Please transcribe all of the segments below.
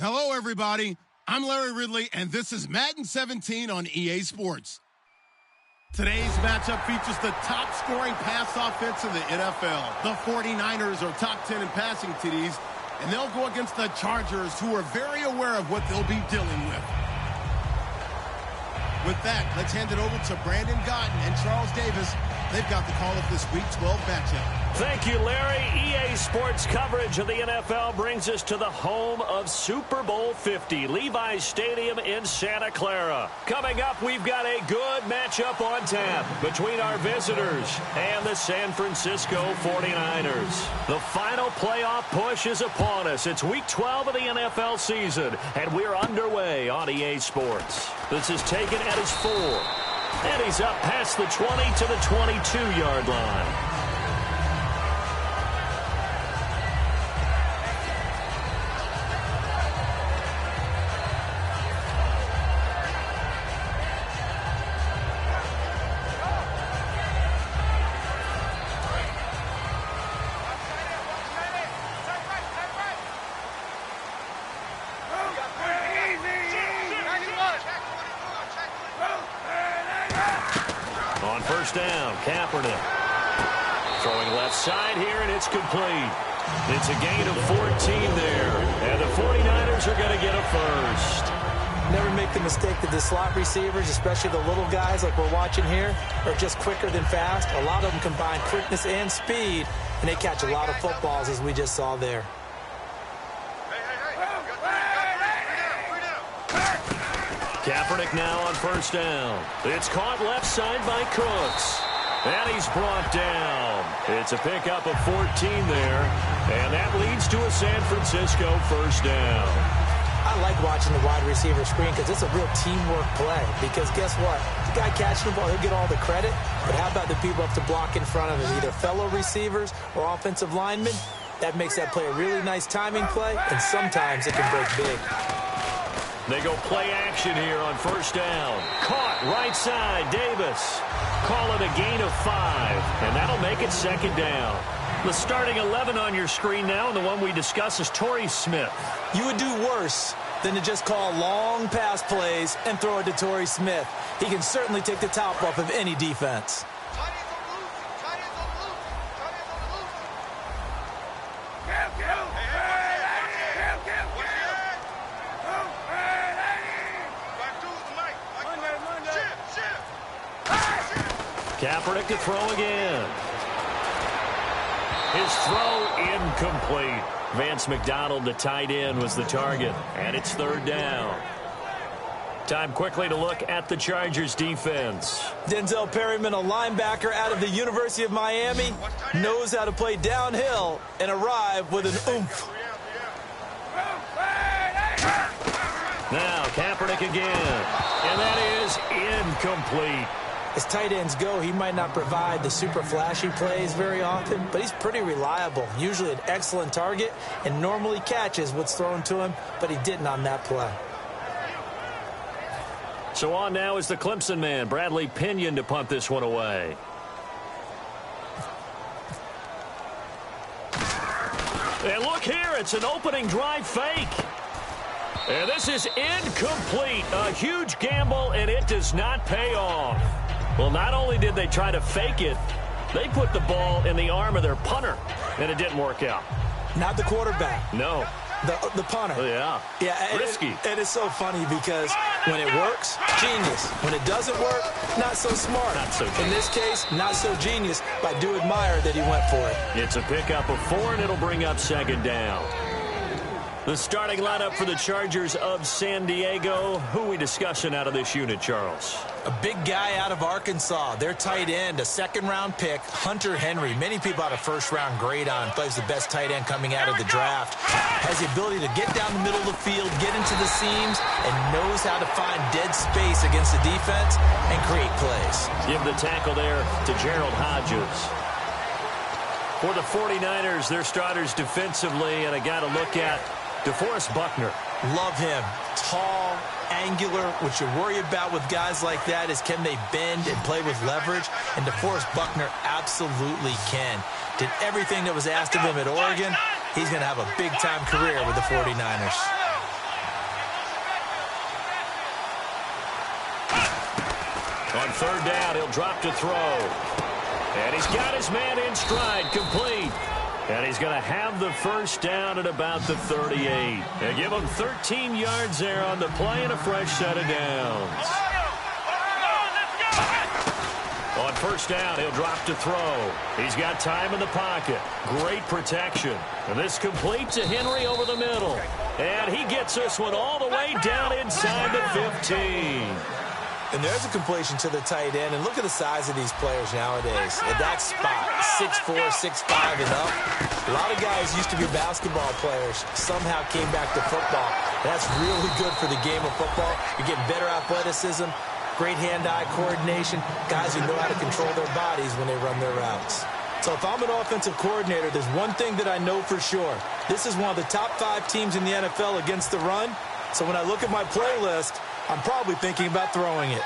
Hello, everybody. I'm Larry Ridley, and this is Madden 17 on EA Sports. Today's matchup features the top-scoring pass offense in the NFL. The 49ers are top 10 in passing TDs, and they'll go against the Chargers, who are very aware of what they'll be dealing with. With that, let's hand it over to Brandon Gaudin and Charles Davis. They've got the call of this Week 12 matchup. Thank you, Larry. EA Sports coverage of the NFL brings us to the home of Super Bowl 50, Levi's Stadium in Santa Clara. Coming up, we've got a good matchup on tap between our visitors and the San Francisco 49ers. The final playoff push is upon us. It's Week 12 of the NFL season, and we're underway on EA Sports. This is taken at his 4. And he's up past the 20 to the 22-yard line. First down, Kaepernick. Throwing left side here, and it's complete. It's a gain of 14 there. And the 49ers are going to get a first. Never make the mistake that the slot receivers, especially the little guys like we're watching here, are just quicker than fast. A lot of them combine quickness and speed, and they catch a lot of footballs, as we just saw there. Kaepernick now on first down. It's caught left side by Cooks. And he's brought down. It's a pickup of 14 there. And that leads to a San Francisco first down. I like watching the wide receiver screen because it's a real teamwork play. Because guess what? The guy catching the ball, he'll get all the credit. But how about the people up to block in front of him, either fellow receivers or offensive linemen? That makes that play a really nice timing play, and sometimes it can break big. They go play action here on first down. Caught right side, Davis. Call it a gain of 5, and that'll make it second down. The starting 11 on your screen now, and the one we discuss is Torrey Smith. You would do worse than to just call long pass plays and throw it to Torrey Smith. He can certainly take the top off of any defense. Kaepernick to throw again. His throw incomplete. Vance McDonald, the tight end, was the target. And it's third down. Time quickly to look at the Chargers defense. Denzel Perryman, a linebacker out of the University of Miami, knows how to play downhill and arrive with an oomph. Now Kaepernick again. And that is incomplete. As tight ends go, he might not provide the super flashy plays very often, but he's pretty reliable, usually an excellent target, and normally catches what's thrown to him, but he didn't on that play. So on now is the Clemson man, Bradley Pinion, to punt this one away. And look here, it's an opening drive fake. And this is incomplete. A huge gamble, and it does not pay off. Well, not only did they try to fake it, they put the ball in the arm of their punter, and it didn't work out. Not the quarterback. No. The punter. Oh, yeah. Yeah. Risky. And it's so funny because when it works, genius. When it doesn't work, not so smart. Not so genius. In this case, not so genius, but I do admire that he went for it. It's a pickup of 4, and it'll bring up second down. The starting lineup for the Chargers of San Diego. Who are we discussing out of this unit, Charles? A big guy out of Arkansas. Their tight end, a second-round pick, Hunter Henry. Many people had a first-round grade on. Plays the best tight end coming out of the draft. Has the ability to get down the middle of the field, get into the seams, and knows how to find dead space against the defense and create plays. Give the tackle there to Gerald Hodges. For the 49ers, their starters defensively, and a guy to look at, DeForest Buckner. Love him. Tall, angular. What you worry about with guys like that is can they bend and play with leverage? And DeForest Buckner absolutely can. Did everything that was asked of him at Oregon. He's going to have a big-time career with the 49ers. On third down, he'll drop to throw. And he's got his man in stride, complete. And he's going to have the first down at about the 38. They give him 13 yards there on the play and a fresh set of downs. On first down, he'll drop to throw. He's got time in the pocket. Great protection. And this complete to Henry over the middle. And he gets this one all the way down inside the 15. And there's a completion to the tight end. And look at the size of these players nowadays. At that spot, 6'4", 6'5", and up. A lot of guys used to be basketball players, somehow came back to football. That's really good for the game of football. You're getting better athleticism, great hand-eye coordination, guys who know how to control their bodies when they run their routes. So if I'm an offensive coordinator, there's one thing that I know for sure. This is one of the top 5 teams in the NFL against the run. So when I look at my playlist, I'm probably thinking about throwing it.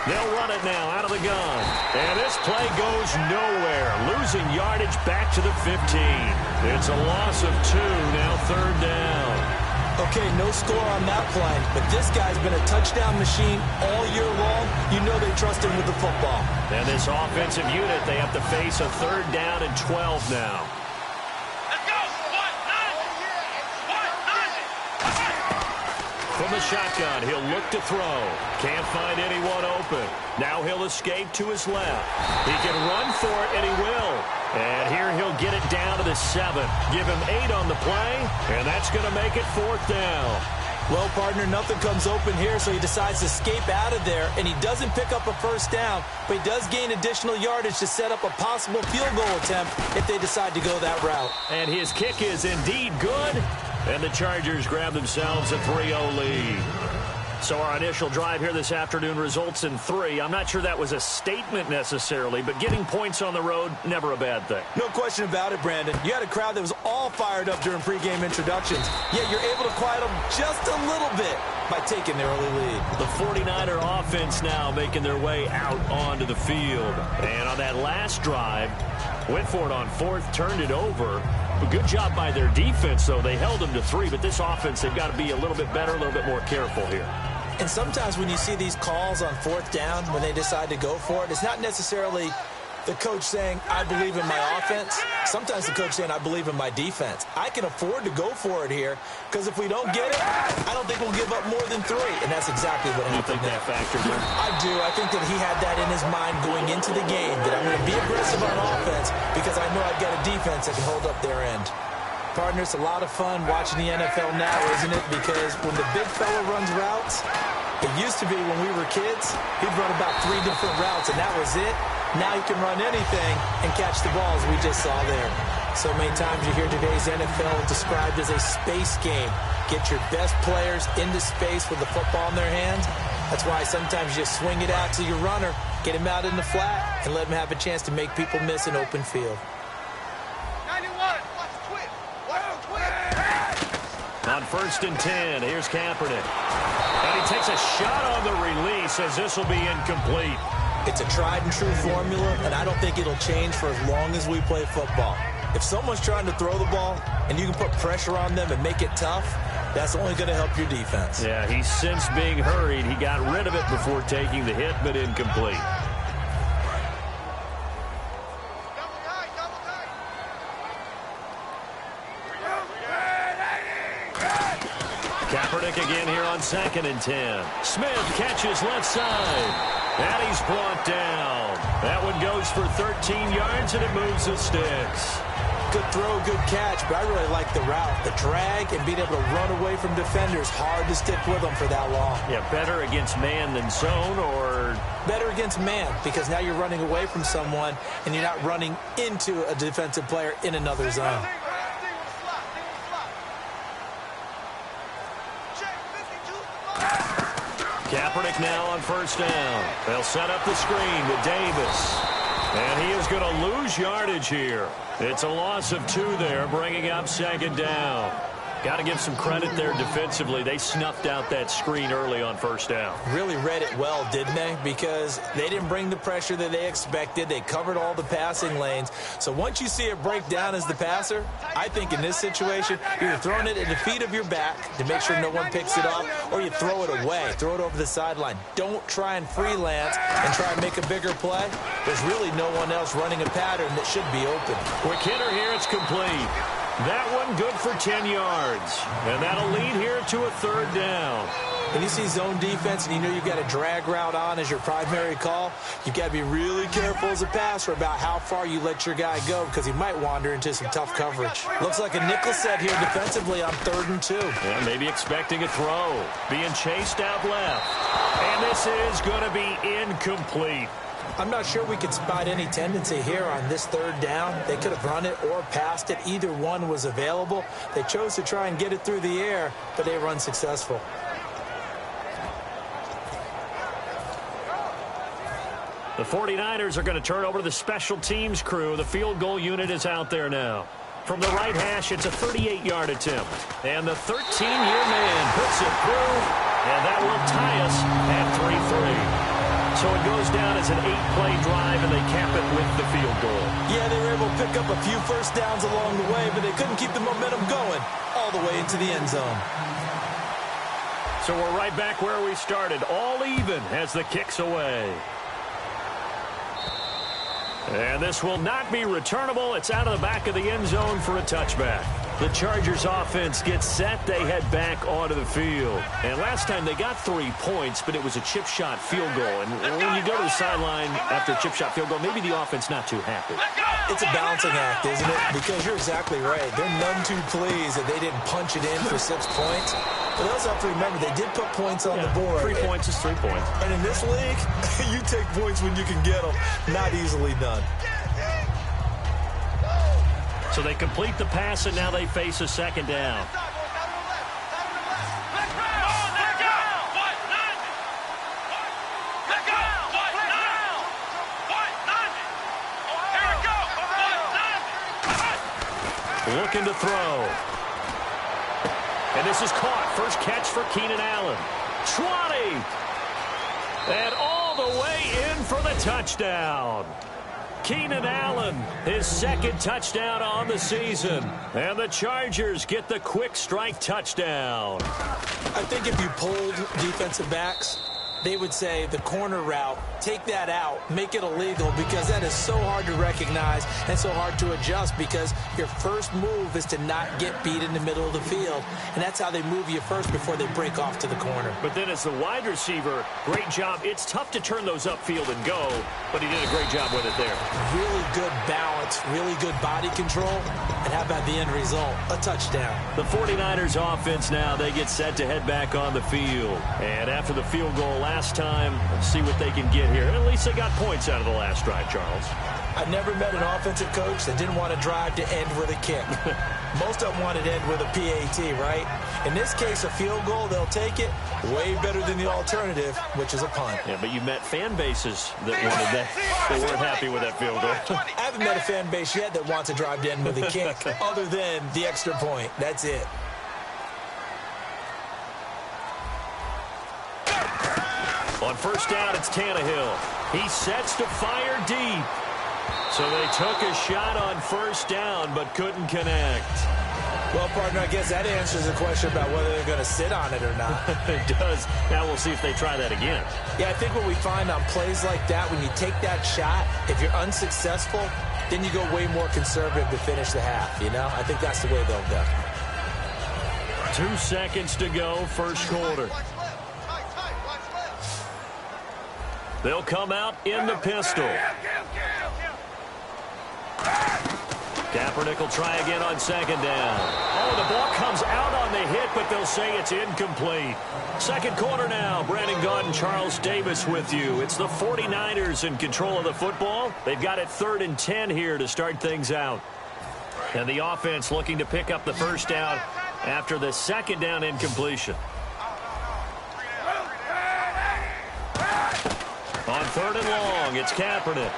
They'll run it now out of the gun. And this play goes nowhere. Losing yardage back to the 15. It's a loss of 2, now third down. Okay, no score on that play, but this guy's been a touchdown machine all year long. You know they trust him with the football. And this offensive unit, they have to face a third down and 12 now. From the shotgun, he'll look to throw. Can't find anyone open. Now he'll escape to his left. He can run for it, and he will. And here he'll get it down to the 7. Give him 8 on the play, and that's going to make it 4th down. Well, partner, nothing comes open here, so he decides to escape out of there, and he doesn't pick up a first down, but he does gain additional yardage to set up a possible field goal attempt if they decide to go that route. And his kick is indeed good. And the Chargers grab themselves a 3-0 lead. So our initial drive here this afternoon results in 3. I'm not sure that was a statement necessarily, but getting points on the road, never a bad thing. No question about it, Brandon. You had a crowd that was all fired up during pregame introductions, yet you're able to quiet them just a little bit by taking the early lead. The 49er offense now making their way out onto the field. And on that last drive, went for it on 4th, turned it over. A good job by their defense, though. They held them to 3, but this offense, they've got to be a little bit better, a little bit more careful here. And sometimes when you see these calls on 4th down, when they decide to go for it, it's not necessarily the coach saying, I believe in my offense. Sometimes the coach saying, I believe in my defense. I can afford to go for it here, because if we don't get it, I don't think we'll give up more than 3. And that's exactly what happened. You think that factored in? I do. I think that he had that in his mind going into the game, that I'm going to be aggressive on offense because I know I've got a defense that can hold up their end. Partner, it's a lot of fun watching the NFL now, isn't it? Because when the big fella runs routes, it used to be when we were kids, he'd run about 3 different routes, and that was it. Now he can run anything and catch the balls we just saw there. So many times you hear today's NFL described as a space game. Get your best players into space with the football in their hands. That's why sometimes you just swing it out to your runner, get him out in the flat, and let him have a chance to make people miss an open field. 91, watch the twist. Watch the twist. On 1st and 10, here's Kaepernick. And he takes a shot on the release as this will be incomplete. It's a tried and true formula, and I don't think it'll change for as long as we play football. If someone's trying to throw the ball and you can put pressure on them and make it tough, that's only going to help your defense. Yeah, he's since being hurried. He got rid of it before taking the hit, but incomplete. Kaepernick again here on 2nd and 10. Smith catches left side. And he's brought down. That one goes for 13 yards, and it moves the sticks. Good throw, good catch, but I really like the route. The drag and being able to run away from defenders, hard to stick with them for that long. Yeah, better against man than zone, or? Better against man, because now you're running away from someone, and you're not running into a defensive player in another zone. Kaepernick now on 1st down. They'll set up the screen with Davis. And he is going to lose yardage here. It's a loss of 2 there, bringing up 2nd down. Got to give some credit there defensively. They snuffed out that screen early on first down. Really read it well, didn't they? Because they didn't bring the pressure that they expected. They covered all the passing lanes. So once you see it break down as the passer, I think in this situation, you're throwing it at the feet of your back to make sure no one picks it up, or you throw it away. Throw it over the sideline. Don't try and freelance and try and make a bigger play. There's really no one else running a pattern that should be open. Quick hitter here. It's complete. That one good for 10 yards. And that'll lead here to a third down. When you see zone defense and you know you've got a drag route on as your primary call, you've got to be really careful as a passer about how far you let your guy go because he might wander into some tough coverage. Looks like a nickel set here defensively on 3rd and 2. Yeah, maybe expecting a throw. Being chased out left. And this is going to be incomplete. I'm not sure we could spot any tendency here on this 3rd down. They could have run it or passed it. Either one was available. They chose to try and get it through the air, but they were unsuccessful. The 49ers are going to turn over to the special teams crew. The field goal unit is out there now. From the right hash, it's a 38-yard attempt. And the 13-year man puts it through, and that will tie us at 3-3. So it goes down as an 8-play drive, and they cap it with the field goal. Yeah, they were able to pick up a few first downs along the way, but they couldn't keep the momentum going all the way into the end zone. So we're right back where we started, all even as the kick's away. And this will not be returnable. It's out of the back of the end zone for a touchback. The Chargers offense gets set. They head back onto the field. And last time they got 3 points, but it was a chip shot field goal. And when you go to the sideline after a chip shot field goal, maybe the offense not too happy. It's a balancing act, isn't it? Because you're exactly right. They're none too pleased that they didn't punch it in for 6 points. But they also have to remember they did put points on the board. 3 points is 3 points. And in this league, you take points when you can get them. Not easily done. So they complete the pass, and now they face a second down. Looking to throw. And this is caught. First catch for Keenan Allen. 20. And all the way in for the touchdown. Keenan Allen, his 2nd touchdown on the season. And the Chargers get the quick strike touchdown. I think if you polled defensive backs, they would say the corner route, take that out, make it illegal, because that is so hard to recognize and so hard to adjust because your first move is to not get beat in the middle of the field. And that's how they move you first before they break off to the corner. But then as the wide receiver, great job. It's tough to turn those upfield and go, but he did a great job with it there. Really good balance, really good body control. And how about the end result? A touchdown. The 49ers offense now, they get set to head back on the field. And after the field goal last time, let's see what they can get here. At least they got points out of the last drive, Charles. I've never met an offensive coach that didn't want to drive to end with a kick. Most of them wanted to end with a PAT, right? In this case, a field goal, they'll take it. Way better than the alternative, which is a punt. Yeah, but you met fan bases that wanted that. They weren't happy with that field goal. I haven't met a fan base yet that wants to drive to end with a kick other than the extra point. That's it. On first down, it's Tannehill. He sets to fire deep. So they took a shot on first down, but couldn't connect. Well, partner, I guess that answers the question about whether they're going to sit on it or not. It does. Now we'll see if they try that again. Yeah, I think what we find on plays like that, when you take that shot, if you're unsuccessful, then you go way more conservative to finish the half, you know? I think that's the way they'll go. 2 seconds to go, first quarter. They'll come out in the pistol. Kaepernick will try again on second down. Oh, the ball comes out on the hit, but they'll say it's incomplete. Second quarter now. Brandon Gaudin, Charles Davis with you. It's the 49ers in control of the football. They've got it 3rd and 10 here to start things out. And the offense looking to pick up the first down after the second down incompletion. On 3rd and long, it's Kaepernick.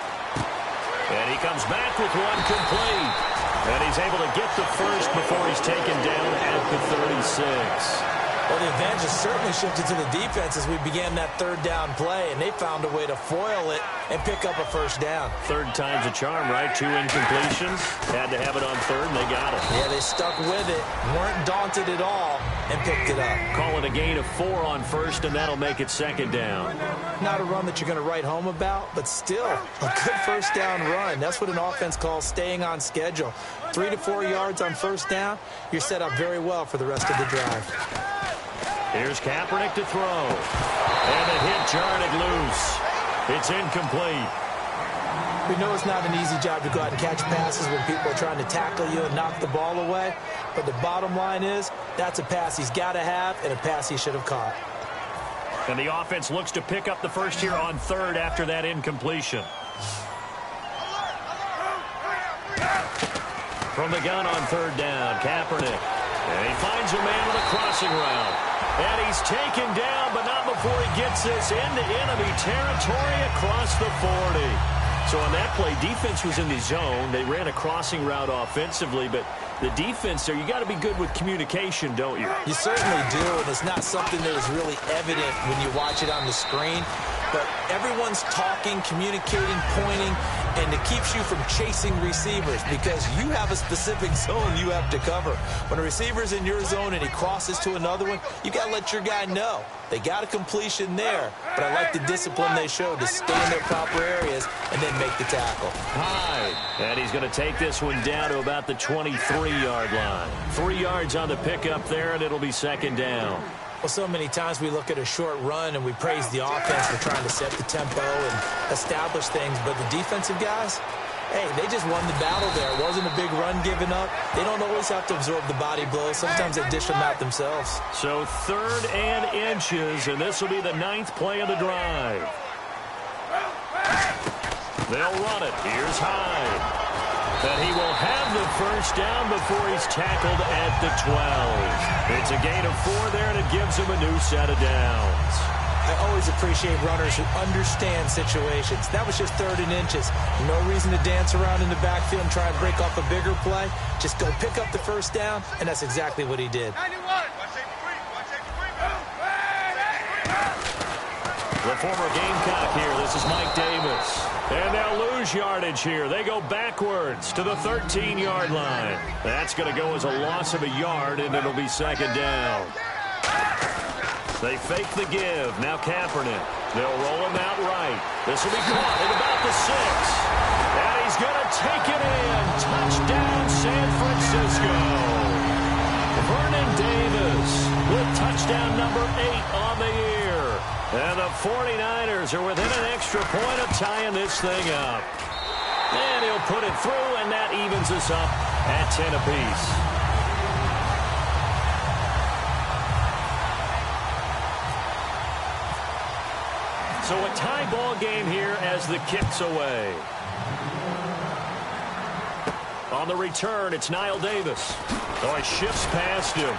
And he comes back with one complete. And he's able to get the first before he's taken down at the 36. Well, the advantage has certainly shifted to the defense as we began that third down play, and they found a way to foil it and pick up a first down. Third time's a charm, right? 2 incompletions. Had to have it on third, and they got it. Yeah, they stuck with it, weren't daunted at all, and picked it up. Call it a gain of 4 on first, and that'll make it second down. Not a run that you're going to write home about, but still a good first down run. That's what an offense calls staying on schedule. 3 to 4 yards on first down, you're set up very well for the rest of the drive. Here's Kaepernick to throw. And the hit jarred it loose. It's incomplete. We know it's not an easy job to go out and catch passes when people are trying to tackle you and knock the ball away. But the bottom line is, that's a pass he's got to have and a pass he should have caught. And the offense looks to pick up the first here on third after that incompletion. From the gun on third down, Kaepernick. And he finds a man with a crossing route. And he's taken down, but not before he gets this into enemy territory across the 40. So on that play, defense was in the zone. They ran a crossing route offensively, but the defense there, you got to be good with communication, don't you? You certainly do, and it's not something that is really evident when you watch it on the screen. But everyone's talking, communicating, pointing, and it keeps you from chasing receivers because you have a specific zone you have to cover. When a receiver's in your zone and he crosses to another one, you got to let your guy know. They got a completion there, but I like the discipline they showed to stay in their proper areas and then make the tackle. Hyde, and he's going to take this one down to about the 23-yard line. 3 yards on the pickup there, and it'll be second down. Well, so many times we look at a short run and we praise the offense for trying to set the tempo and establish things, but the defensive guys, hey, they just won the battle there. It wasn't a big run given up. They don't always have to absorb the body blows. Sometimes they dish them out themselves. So 3rd and inches, and this will be the 9th play of the drive. They'll run it. Here's Hyde. And he will have the first down before he's tackled at the 12. It's a gain of 4 there, and it gives him a new set of downs. I always appreciate runners who understand situations. That was just 3rd and inches. No reason to dance around in the backfield and try and break off a bigger play. Just go pick up the first down, and that's exactly what he did. 91. The former Gamecock here. This is Mike Davis. And they'll lose yardage here. They go backwards to the 13-yard line. That's going to go as a loss of a yard, and it'll be second down. They fake the give. Now Kaepernick. They'll roll him out right. This will be caught at about the 6. And he's going to take it in. Touchdown, San Francisco. Vernon Davis with touchdown number 8 on the year. And the 49ers are within an extra point of tying this thing up. And he'll put it through, and that evens us up at 10 apiece. So a tie ball game here as the kick's away. On the return, it's Knile Davis. Oh, he shifts past him.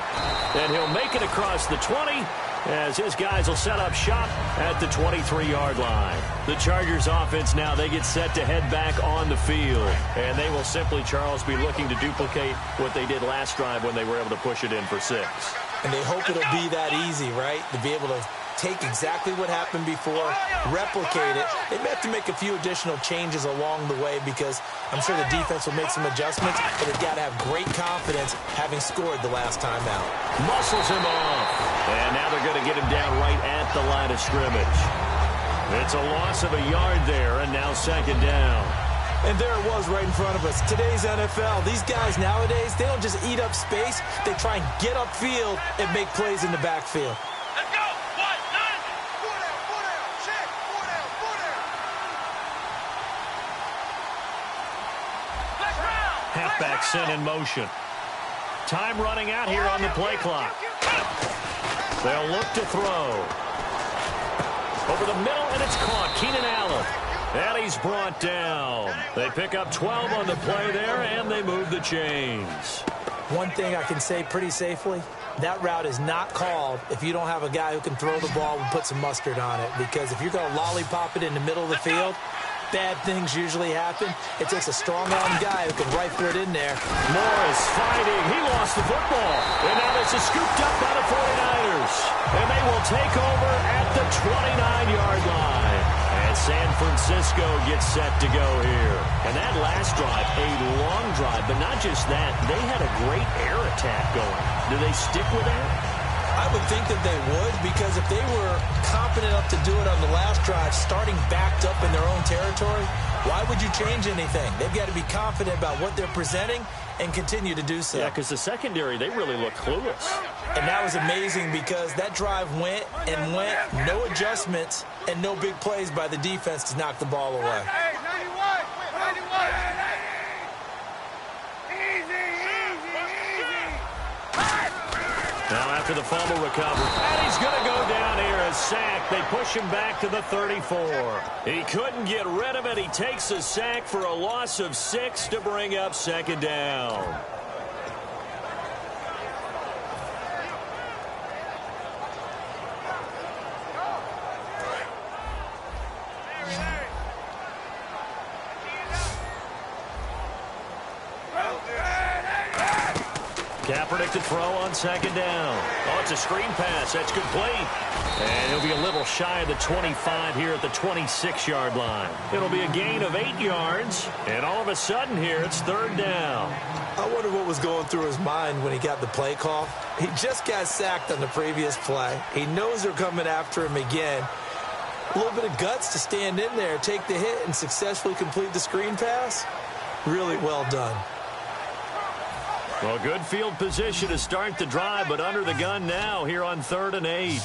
And he'll make it across the 20 as his guys will set up shop at the 23-yard line. The Chargers offense now, they get set to head back on the field. And they will simply, Charles, be looking to duplicate what they did last drive when they were able to push it in for 6. And they hope it'll be that easy, right? To be able to take exactly what happened before, replicate it. They may have to make a few additional changes along the way because I'm sure the defense will make some adjustments, but they've got to have great confidence having scored the last time out. Muscles him off. And now they're going to get him down right at the line of scrimmage. It's a loss of a yard there, and now second down. And there it was right in front of us. Today's NFL, these guys nowadays, they don't just eat up space. They try and get upfield and make plays in the backfield. Let's go. 1, 9. 4 down. Check. 4 down. Let's round. Halfback sent in motion. Time running out here on the play clock. They'll look to throw. Over the middle, and it's caught. Keenan Allen. And he's brought down. They pick up 12 on the play there, and they move the chains. One thing I can say pretty safely, that route is not called if you don't have a guy who can throw the ball and put some mustard on it. Because if you're going to lollipop it in the middle of the field, bad things usually happen. It takes a strong-arm guy who can rifle it in there. Morris fighting. He lost the football. And now this is scooped up by the 49ers. And they will take over at the 29-yard line. And San Francisco gets set to go here. And that last drive, a long drive, but not just that. They had a great air attack going. Do they stick with that? I would think that they would, because if they were confident enough to do it on the last drive, starting backed up in their own territory, why would you change anything? They've got to be confident about what they're presenting and continue to do so. Yeah, because the secondary, they really look clueless. And that was amazing because that drive went and went, no adjustments, and no big plays by the defense to knock the ball away. Hey, 91! 91! Now after the fumble recovery, and he's going to go down here as sacked. They push him back to the 34. He couldn't get rid of it. He takes a sack for a loss of 6 to bring up second down. Kaepernick to throw on second down. Oh, it's a screen pass. That's complete. And he'll be a little shy of the 25 here at the 26-yard line. It'll be a gain of 8 yards. And all of a sudden here, it's third down. I wonder what was going through his mind when he got the play call. He just got sacked on the previous play. He knows they're coming after him again. A little bit of guts to stand in there, take the hit, and successfully complete the screen pass. Really well done. Well, good field position to start the drive, but under the gun now here on 3rd and 8.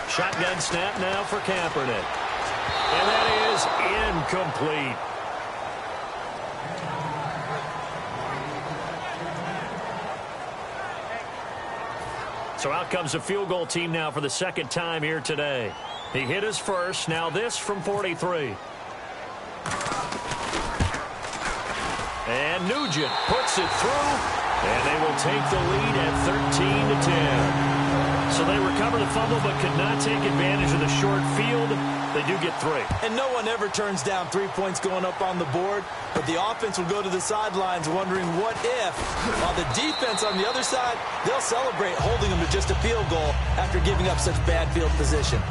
Shotgun snap now for Kaepernick. And that is incomplete. So out comes the field goal team now for the second time here today. He hit his first. Now this from 43. And Nugent puts it through, and they will take the lead at 13-10. So they recover the fumble but could not take advantage of the short field. They do get 3. And no one ever turns down 3 points going up on the board, but the offense will go to the sidelines wondering what if. While the defense on the other side, they'll celebrate holding them to just a field goal after giving up such bad field position.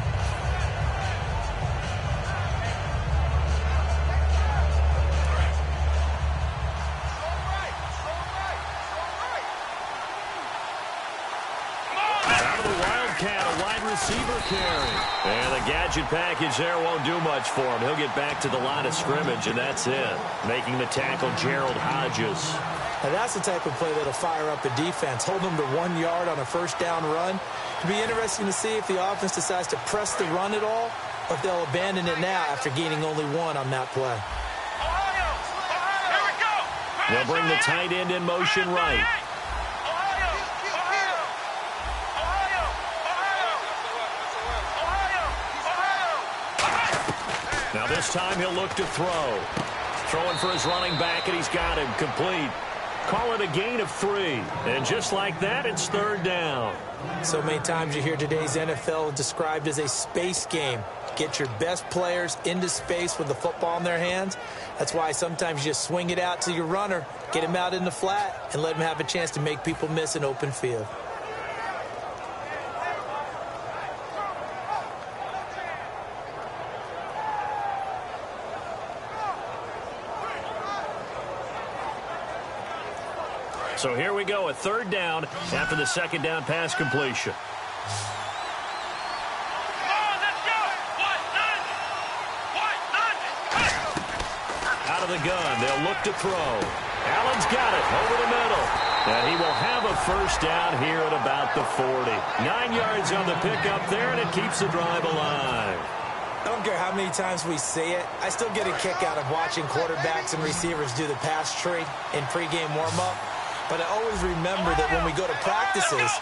Receiver carry. And the gadget package there won't do much for him. He'll get back to the line of scrimmage, and that's it. Making the tackle, Gerald Hodges. Now that's the type of play that'll fire up the defense. Hold them to 1 yard on a first down run. It'll be interesting to see if the offense decides to press the run at all, or if they'll abandon it now after gaining only 1 on that play. They'll bring the tight end in motion right. Now this time he'll look to throw. Throwing for his running back, and he's got him complete. Call it a gain of 3. And just like that, it's third down. So many times you hear today's NFL described as a space game. Get your best players into space with the football in their hands. That's why sometimes you just swing it out to your runner, get him out in the flat, and let him have a chance to make people miss an open field. So here we go, a third down after the second down pass completion. Out of the gun, they'll look to throw. Allen's got it over the middle. And he will have a first down here at about the 40. 9 yards on the pickup there, and it keeps the drive alive. I don't care how many times we say it. I still get a kick out of watching quarterbacks and receivers do the pass tree in pregame warm-up. But I always remember that when we go to practices,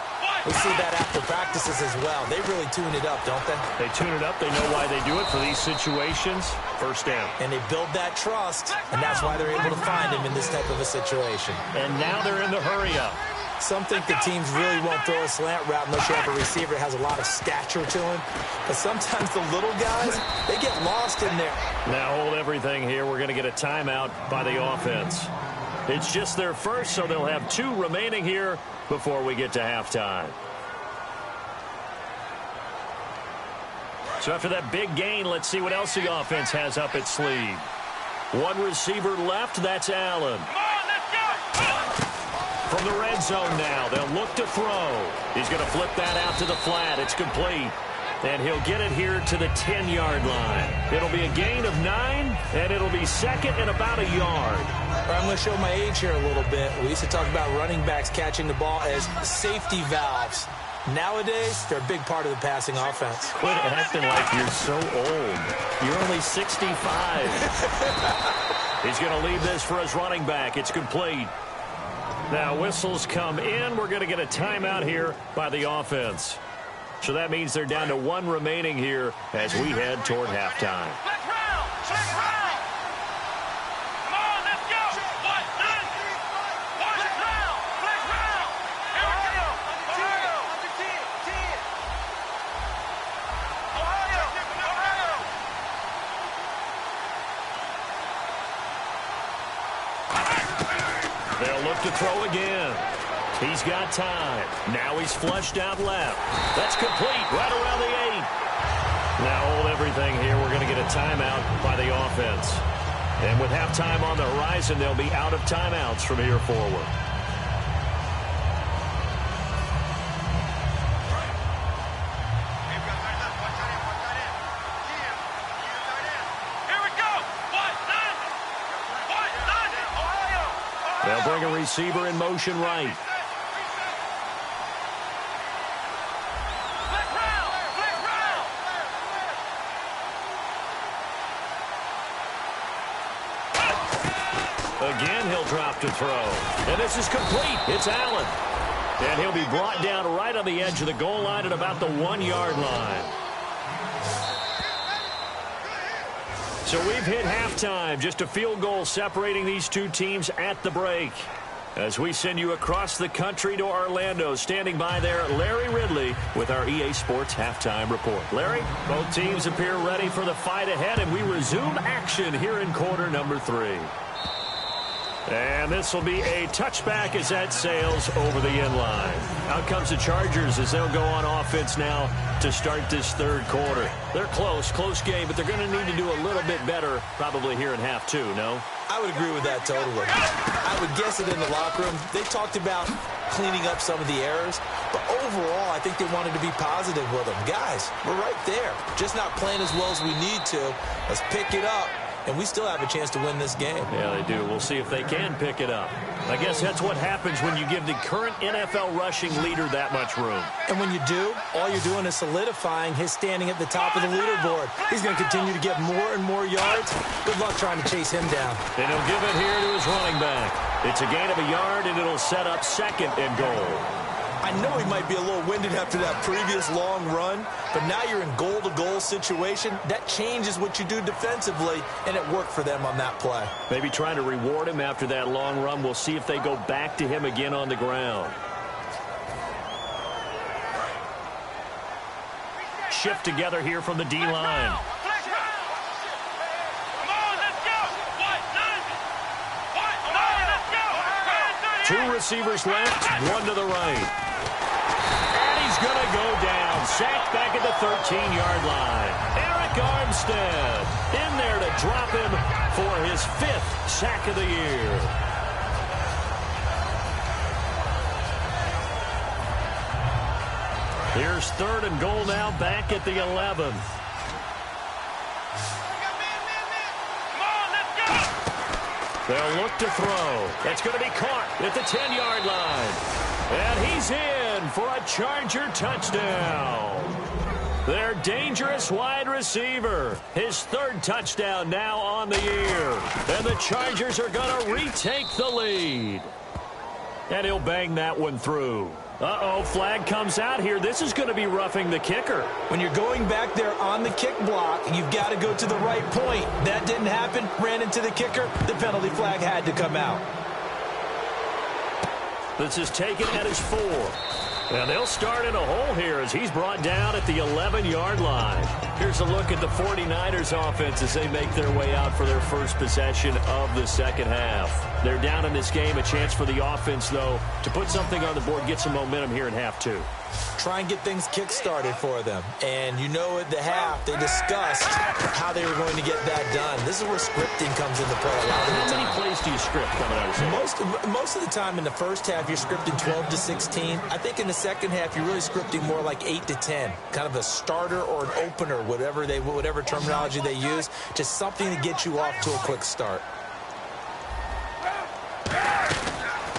we see that after practices as well. They really tune it up, don't they? They tune it up. They know why they do it for these situations. First down. And they build that trust, and that's why they're able to find him in this type of a situation. And now they're in the hurry-up. Some think the teams really won't throw a slant route unless you have a receiver that has a lot of stature to him. But sometimes the little guys, they get lost in there. Now hold everything here. We're going to get a timeout by the offense. It's just their first, so they'll have 2 remaining here before we get to halftime. So after that big gain, let's see what else the offense has up its sleeve. 1 receiver left, that's Allen. From the red zone now, they'll look to throw. He's going to flip that out to the flat. It's complete. And he'll get it here to the 10-yard line. It'll be a gain of 9, and it'll be second and about a yard. I'm going to show my age here a little bit. We used to talk about running backs catching the ball as safety valves. Nowadays, they're a big part of the passing offense. Quit acting like you're so old. You're only 65. He's going to leave this for his running back. It's complete. Now whistles come in. We're going to get a timeout here by the offense. So that means they're down to 1 remaining here as we head toward halftime. They'll look to throw again. He's got time. Now he's flushed out left. That's complete right around the 8. Now hold everything here. We're going to get a timeout by the offense. And with halftime on the horizon, they'll be out of timeouts from here forward. They'll bring a receiver in motion right. Again, he'll drop to throw. And this is complete. It's Allen. And he'll be brought down right on the edge of the goal line at about the 1-yard line. So we've hit halftime. Just a field goal separating these 2 teams at the break. As we send you across the country to Orlando, standing by there, Larry Ridley with our EA Sports Halftime Report. Larry, both teams appear ready for the fight ahead, and we resume action here in quarter number 3. And this will be a touchback as that sails over the end line. Out comes the Chargers as they'll go on offense now to start this 3rd quarter. They're close game, but they're going to need to do a little bit better probably here in half 2, no? I would agree with that totally. I would guess it in the locker room. They talked about cleaning up some of the errors, but overall, I think they wanted to be positive with them. Guys, we're right there. Just not playing as well as we need to. Let's pick it up. And we still have a chance to win this game. Yeah, they do. We'll see if they can pick it up. I guess that's what happens when you give the current NFL rushing leader that much room. And when you do, all you're doing is solidifying his standing at the top of the leaderboard. He's going to continue to get more and more yards. Good luck trying to chase him down. And he'll give it here to his running back. It's a gain of a yard, and it'll set up 2nd and goal. I know he might be a little winded after that previous long run, but now you're in goal-to-goal situation. That changes what you do defensively, and it worked for them on that play. Maybe trying to reward him after that long run. We'll see if they go back to him again on the ground. Shift together here from the D-line. 2 receivers left, 1 to the right. And he's going to go down. Sacked back at the 13-yard line. Eric Armstead in there to drop him for his 5th sack of the year. Here's 3rd and goal now, back at the 11. They'll look to throw. It's going to be caught at the 10-yard line. And he's in for a Charger touchdown. Their dangerous wide receiver. His 3rd touchdown now on the year. And the Chargers are going to retake the lead. And he'll bang that one through. Uh-oh, flag comes out here. This is going to be roughing the kicker. When you're going back there on the kick block, you've got to go to the right point. That didn't happen. Ran into the kicker. The penalty flag had to come out. This is taken at his 4. And they'll start in a hole here as he's brought down at the 11-yard line. Here's a look at the 49ers offense as they make their way out for their first possession of the second half. They're down in this game. A chance for the offense, though, to put something on the board, get some momentum here in half 2. Try and get things kick-started for them. And you know at the half, they discussed how they were going to get that done. This is where scripting comes into play a lot of the time. How many plays do you script coming out of this? Most of the time in the first half, you're scripting 12 to 16. I think in the second half, you're really scripting more like 8 to 10. Kind of a starter or an opener, whatever terminology they use. Just something to get you off to a quick start.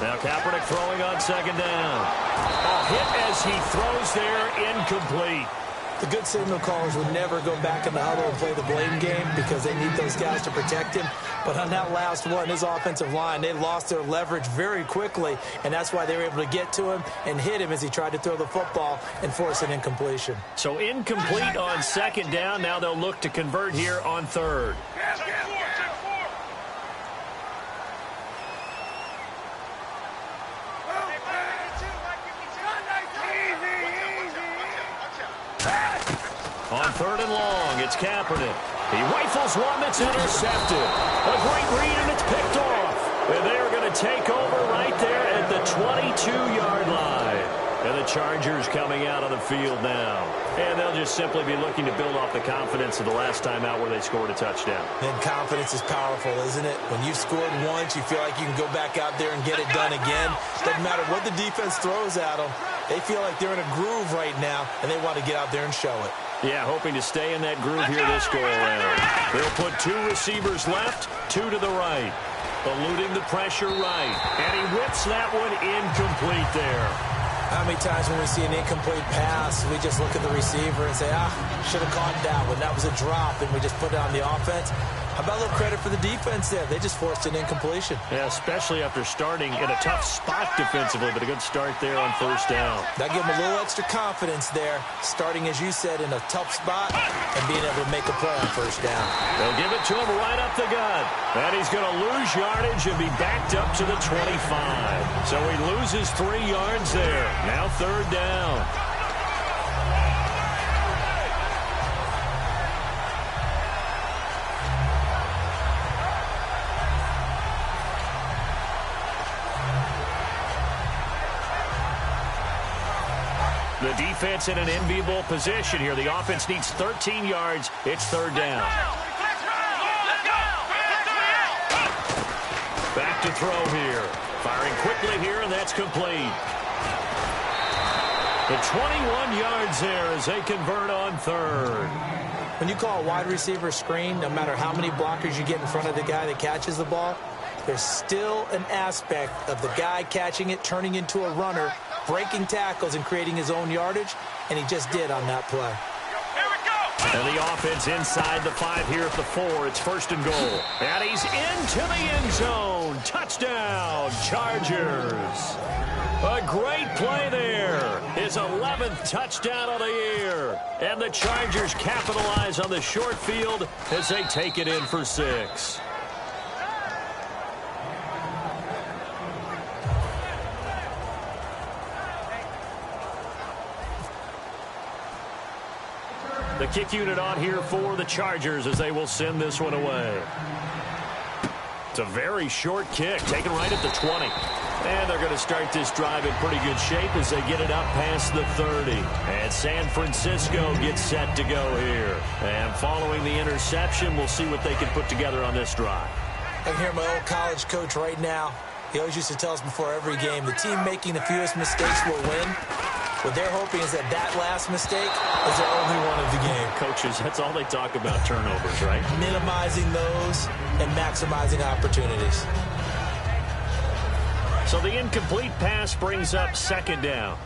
Now Kaepernick throwing on second down. A hit as he throws there, incomplete. The good signal callers would never go back in the huddle and play the blame game because they need those guys to protect him. But on that last one, his offensive line, they lost their leverage very quickly, and that's why they were able to get to him and hit him as he tried to throw the football and force an incompletion. So incomplete on second down. Now they'll look to convert here on third. On third and long, it's Kaepernick. He rifles one that's intercepted. A great read, and it's picked off. And they're going to take over right there at the 22-yard line. And the Chargers coming out on the field now. And they'll just simply be looking to build off the confidence of the last time out where they scored a touchdown. And confidence is powerful, isn't it? When you've scored once, you feel like you can go back out there and get it done again. Doesn't matter what the defense throws at them. They feel like they're in a groove right now, and they want to get out there and show it. Yeah, hoping to stay in that groove here this go-around. They'll put 2 receivers left, 2 to the right. Eluding the pressure right. And he whips that one incomplete there. How many times when we see an incomplete pass, we just look at the receiver and say, should have caught that one. That was a drop, and we just put it on the offense. How about a little credit for the defense there? They just forced an incompletion. Yeah, especially after starting in a tough spot defensively, but a good start there on first down. That gave them a little extra confidence there, starting, as you said, in a tough spot and being able to make a play on first down. They'll give it to him right up the gut. And he's going to lose yardage and be backed up to the 25. So he loses 3 yards there. Now third down. The defense in an enviable position here. The offense needs 13 yards. It's third down. Back to throw here. Firing quickly here, and that's complete. The 21 yards there as they convert on third. When you call a wide receiver screen, no matter how many blockers you get in front of the guy that catches the ball, there's still an aspect of the guy catching it, turning into a runner, breaking tackles and creating his own yardage, and he just did on that play. And the offense inside the 5 here at the 4. It's first and goal. And he's into the end zone. Touchdown, Chargers. A great play there. His 11th touchdown of the year. And the Chargers capitalize on the short field as they take it in for 6. The kick unit on here for the Chargers as they will send this one away. It's a very short kick, taken right at the 20. And they're going to start this drive in pretty good shape as they get it up past the 30. And San Francisco gets set to go here. And following the interception, we'll see what they can put together on this drive. I can hear my old college coach right now. He always used to tell us before every game, the team making the fewest mistakes will win. What they're hoping is that last mistake is their only one of the game. Coaches, that's all they talk about, turnovers, right? Minimizing those and maximizing opportunities. So the incomplete pass brings up second down.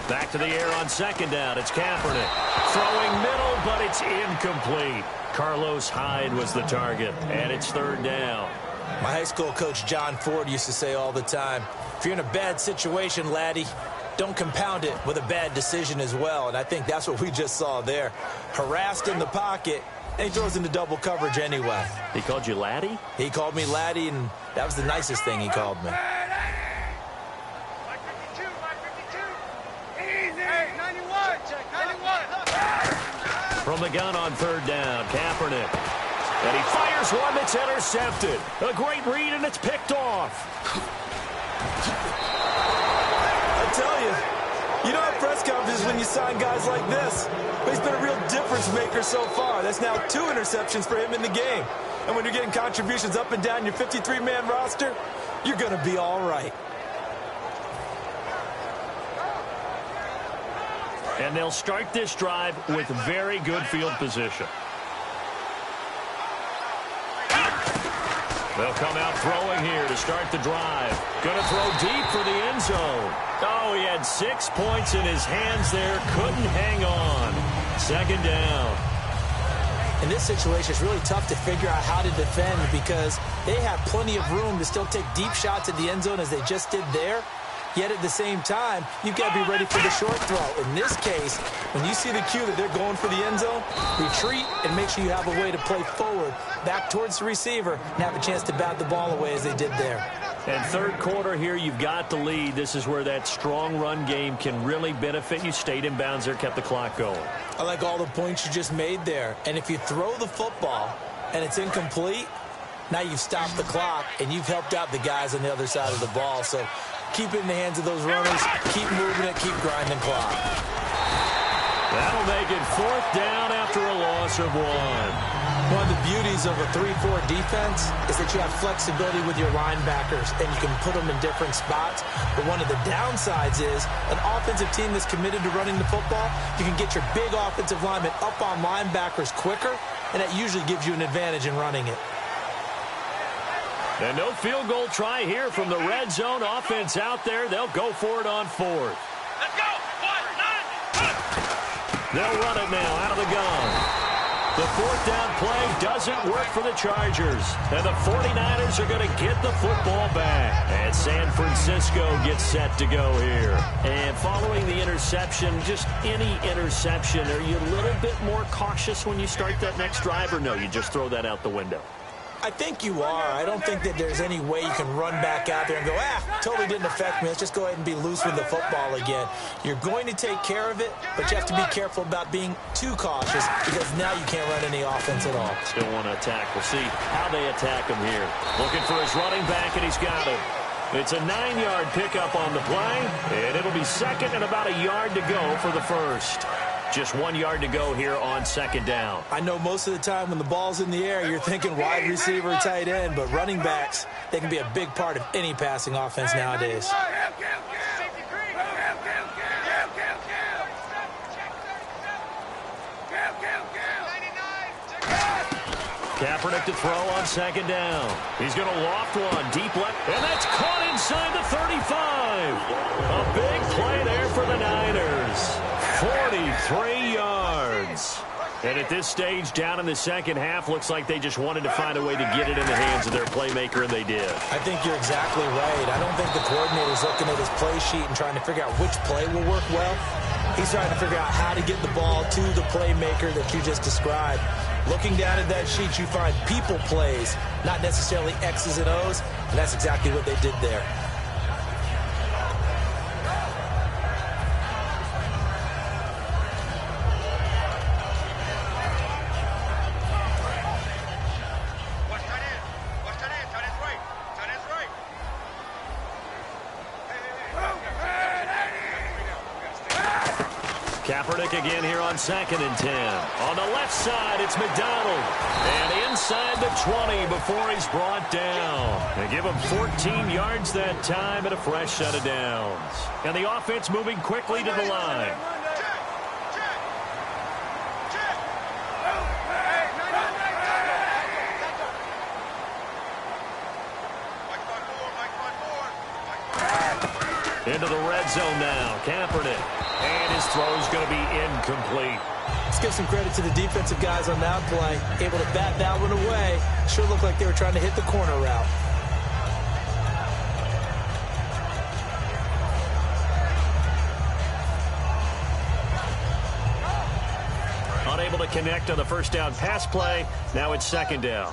Back to the air on second down. It's Kaepernick. Throwing middle, but it's incomplete. Carlos Hyde was the target, and it's third down. My high school coach, John Ford, used to say all the time, if you're in a bad situation, laddie, don't compound it with a bad decision as well. And I think that's what we just saw there. Harassed in the pocket, and he throws into double coverage anyway. He called you Laddie? He called me Laddie, and that was the nicest thing he called me. From the gun on third down, Kaepernick. And he fires one that's intercepted. A great read, and it's picked off. I tell you, you don't have press conferences when you sign guys like this. But he's been a real difference maker so far. That's now 2 interceptions for him in the game. And when you're getting contributions up and down your 53-man roster, you're going to be all right. And they'll start this drive with very good field position. They'll come out throwing here to start the drive. Going to throw deep for the end zone. Oh, he had 6 points in his hands there. Couldn't hang on. Second down. In this situation, it's really tough to figure out how to defend because they have plenty of room to still take deep shots at the end zone as they just did there. Yet at the same time, you've got to be ready for the short throw. In this case, when you see the cue that they're going for the end zone, retreat and make sure you have a way to play forward, back towards the receiver, and have a chance to bat the ball away as they did there. And third quarter here, you've got the lead. This is where that strong run game can really benefit you. Stayed in bounds there, kept the clock going. I like all the points you just made there. And if you throw the football and it's incomplete, now you've stopped the clock and you've helped out the guys on the other side of the ball. So keep it in the hands of those runners, keep moving it, keep grinding clock. That'll make it fourth down after a loss of 1. One of the beauties of a 3-4 defense is that you have flexibility with your linebackers and you can put them in different spots. But one of the downsides is an offensive team that's committed to running the football, you can get your big offensive linemen up on linebackers quicker, and that usually gives you an advantage in running it. And no field goal try here from the red zone offense out there. They'll go for it on fourth. Let's go. 1, 9. They'll run it now out of the gun. The fourth down play doesn't work for the Chargers. And the 49ers are going to get the football back. And San Francisco gets set to go here. And following the interception, just any interception, are you a little bit more cautious when you start that next drive, or no, you just throw that out the window? I think you are. I don't think that there's any way you can run back out there and go, totally didn't affect me. Let's just go ahead and be loose with the football again. You're going to take care of it, but you have to be careful about being too cautious because now you can't run any offense at all. Still want to attack. We'll see how they attack him here. Looking for his running back, and he's got him. It's a 9-yard pickup on the play, and it'll be second and about a yard to go for the first. Just 1 yard to go here on second down. I know most of the time when the ball's in the air, you're thinking wide receiver, tight end, but running backs, they can be a big part of any passing offense nowadays. Kaepernick to throw on second down. He's going to loft one deep left, and that's caught inside the 35. A big play there for the Niners. 43 yards. And at this stage, down in the second half, looks like they just wanted to find a way to get it in the hands of their playmaker, and they did. I think you're exactly right. I don't think the coordinator's looking at his play sheet and trying to figure out which play will work well. He's trying to figure out how to get the ball to the playmaker that you just described. Looking down at that sheet, you find people plays, not necessarily X's and O's, and that's exactly what they did there. Kaepernick again here on second and 10. On the left side, it's McDonald. And inside the 20 before he's brought down. They give him 14 yards that time and a fresh set of downs. And the offense moving quickly to the line. Into the red zone now. Kaepernick. And his throw is going to be incomplete. Let's give some credit to the defensive guys on that play. Able to bat that one away. Sure looked like they were trying to hit the corner route. Unable to connect on the first down pass play. Now it's second down.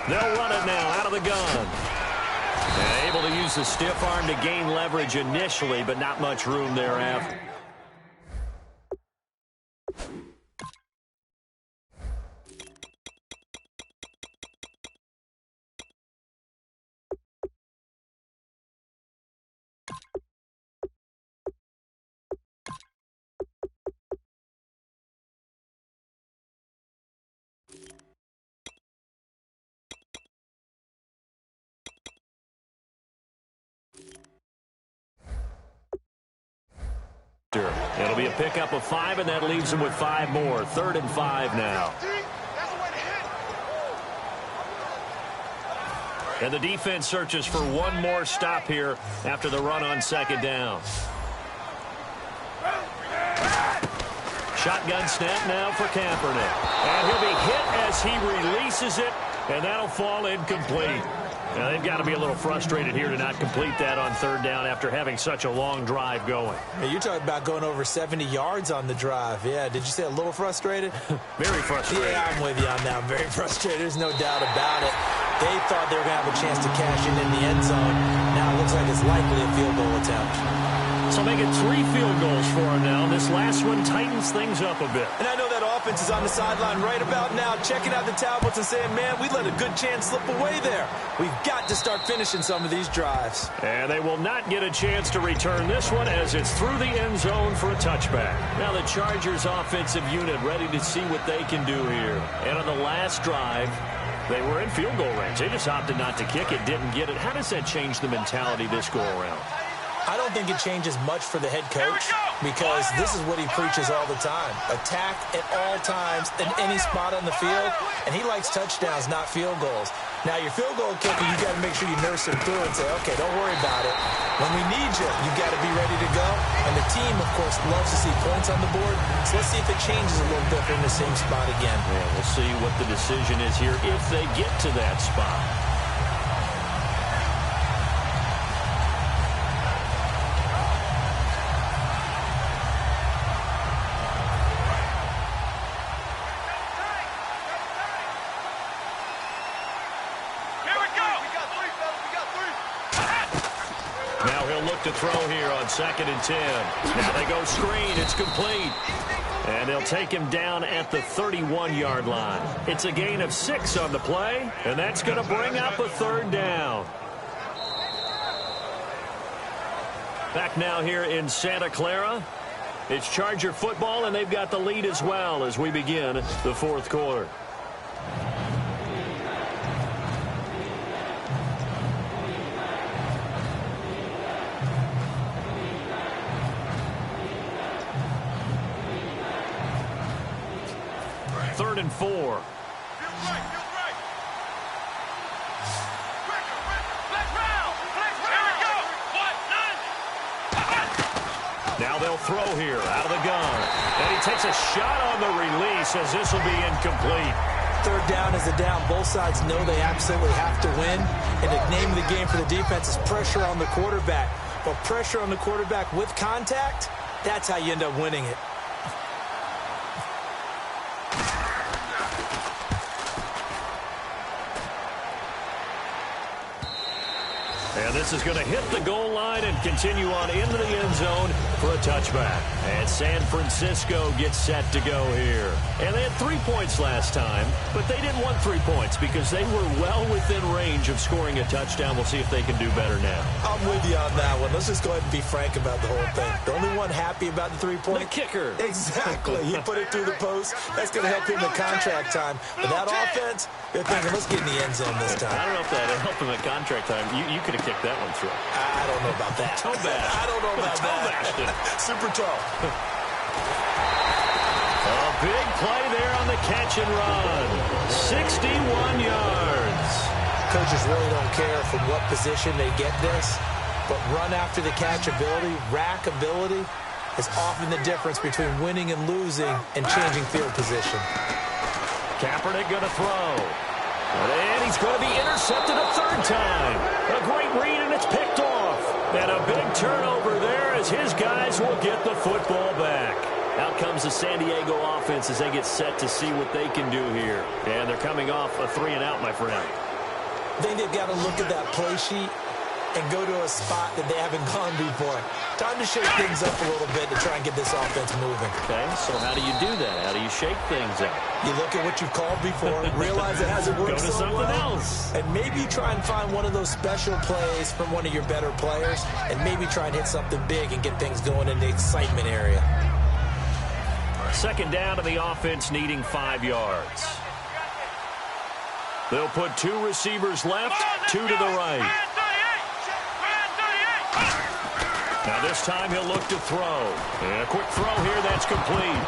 They'll run it now out of the gun. And able to use the stiff arm to gain leverage initially, but not much room thereafter. It'll be a pickup of 5, and that leaves them with 5 more. 3rd and 5 now. And the defense searches for one more stop here after the run on second down. Shotgun snap now for Kaepernick. And he'll be hit as he releases it, and that'll fall incomplete. Now, they've got to be a little frustrated here to not complete that on 3rd down after having such a long drive going. Hey, you're talking about going over 70 yards on the drive. Yeah, did you say a little frustrated? Very frustrated. Yeah, I'm with you on that. I'm very frustrated. There's no doubt about it. They thought they were going to have a chance to cash in the end zone. Now it looks like it's likely a field goal attempt. So make it 3 field goals for him now. This last one tightens things up a bit. And I know that offense is on the sideline right about now, checking out the tablets and saying, man, we let a good chance slip away there. We've got to start finishing some of these drives. And they will not get a chance to return this one as it's through the end zone for a touchback. Now the Chargers offensive unit ready to see what they can do here. And on the last drive, they were in field goal range. They just opted not to kick it, didn't get it. How does that change the mentality this go around? I don't think it changes much for the head coach because this is what he preaches all the time. Attack at all times in any spot on the field, and he likes touchdowns, not field goals. Now, your field goal kicker, you got to make sure you nurse him through and say, okay, don't worry about it. When we need you, you got to be ready to go. And the team, of course, loves to see points on the board. So let's see if it changes a little bit in the same spot again. Yeah, we'll see what the decision is here if they get to that spot. To throw here on 2nd and 10. Now they go screen. It's complete. And they'll take him down at the 31-yard line. It's a gain of 6 on the play, and that's going to bring up a 3rd down. Back now here in Santa Clara. It's Charger football, and they've got the lead as well as we begin the 4th quarter. Third and 4. Now they'll throw here out of the gun. And he takes a shot on the release as this will be incomplete. 3rd down is a down. Both sides know they absolutely have to win. And the name of the game for the defense is pressure on the quarterback. But pressure on the quarterback with contact, that's how you end up winning it. And this is going to hit the goal line and continue on into the end zone for a touchback. And San Francisco gets set to go here. And they had 3 points last time, but they didn't want 3 points because they were well within range of scoring a touchdown. We'll see if they can do better now. I'm with you on that one. Let's just go ahead and be frank about the whole thing. The only one happy about the 3-point? The kicker. Exactly. He put it through the post. That's going to help him in contract time. But that offense, they're thinking, let's get in the end zone this time. I don't know if that helped him at contract time. You could have kicked that one through. I don't know about that. Toe bash. I don't know about that. Super toe. A big play there on the catch and run. 61 yards. Coaches really don't care from what position they get this, but run after the catch ability, rack ability, is often the difference between winning and losing and changing field position. Kaepernick going to throw. And he's going to be intercepted a 3rd time. A great read, and it's picked off. And a big turnover there as his guys will get the football back. Out comes the San Diego offense as they get set to see what they can do here. And they're coming off a 3-and-out, my friend. I think they've got to look at that play sheet and go to a spot that they haven't gone before. Time to shake things up a little bit to try and get this offense moving. Okay, so how do you do that? How do you shake things up? You look at what you've called before, realize it hasn't worked so well. Go to something else. And maybe try and find one of those special plays from one of your better players, and maybe try and hit something big and get things going in the excitement area. Second down to the offense, needing 5 yards. They'll put 2 receivers left, 2 to the right. Now this time he'll look to throw. And a quick throw here, that's complete.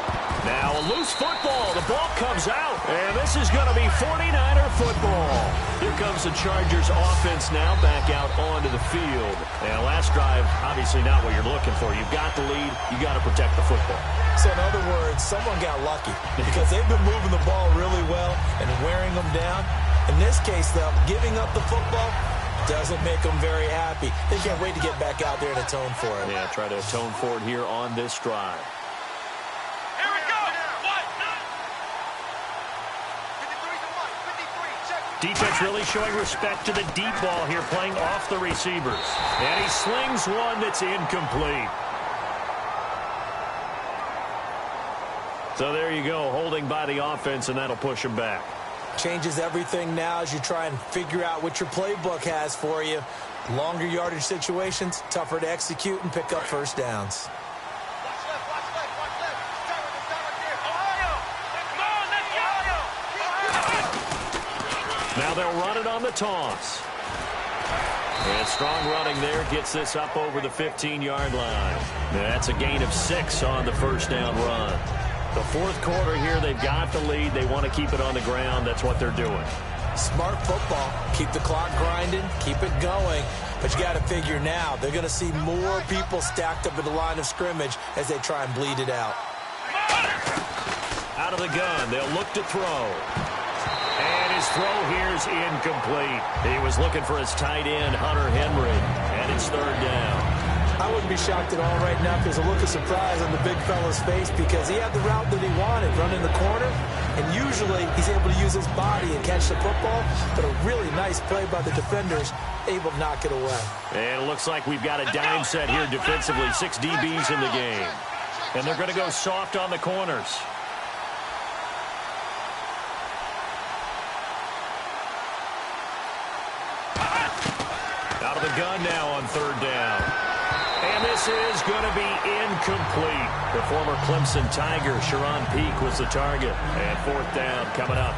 Now a loose football. The ball comes out. And this is going to be 49er football. Here comes the Chargers offense now back out onto the field. And last drive, obviously not what you're looking for. You've got the lead. You got to protect the football. So in other words, someone got lucky because they've been moving the ball really well and wearing them down. In this case, though, giving up the football doesn't make them very happy. They can't wait to get back out there and atone for it. Yeah, try to atone for it here on this drive. Here we go. 53 Defense really showing respect to the deep ball here, playing off the receivers. And he slings one that's incomplete. So there you go, holding by the offense, and that'll push him back. Changes everything now as you try and figure out what your playbook has for you. Longer yardage situations, tougher to execute and pick up first downs. Watch left, watch left, watch left. Start right there. Ohio! Come on, let's go! Now they'll run it on the toss. And strong running there gets this up over the 15-yard line. That's a gain of 6 on the first down run. The fourth quarter here, they've got the lead. They want to keep it on the ground. That's what they're doing. Smart football. Keep the clock grinding. Keep it going. But you got to figure now, they're going to see more people stacked up at the line of scrimmage as they try and bleed it out. Out of the gun, they'll look to throw. And his throw here's incomplete. He was looking for his tight end, Hunter Henry. And it's third down. I wouldn't be shocked at all right now if there's a look of surprise on the big fella's face because he had the route that he wanted, running the corner, and usually he's able to use his body and catch the football, but a really nice play by the defenders, able to knock it away. And it looks like we've got a dime set here defensively, 6 DBs in the game. And they're going to go soft on the corners. Out of the gun now on third down. And this is going to be incomplete. The former Clemson Tiger, Sharon Peak, was the target. And fourth down coming up.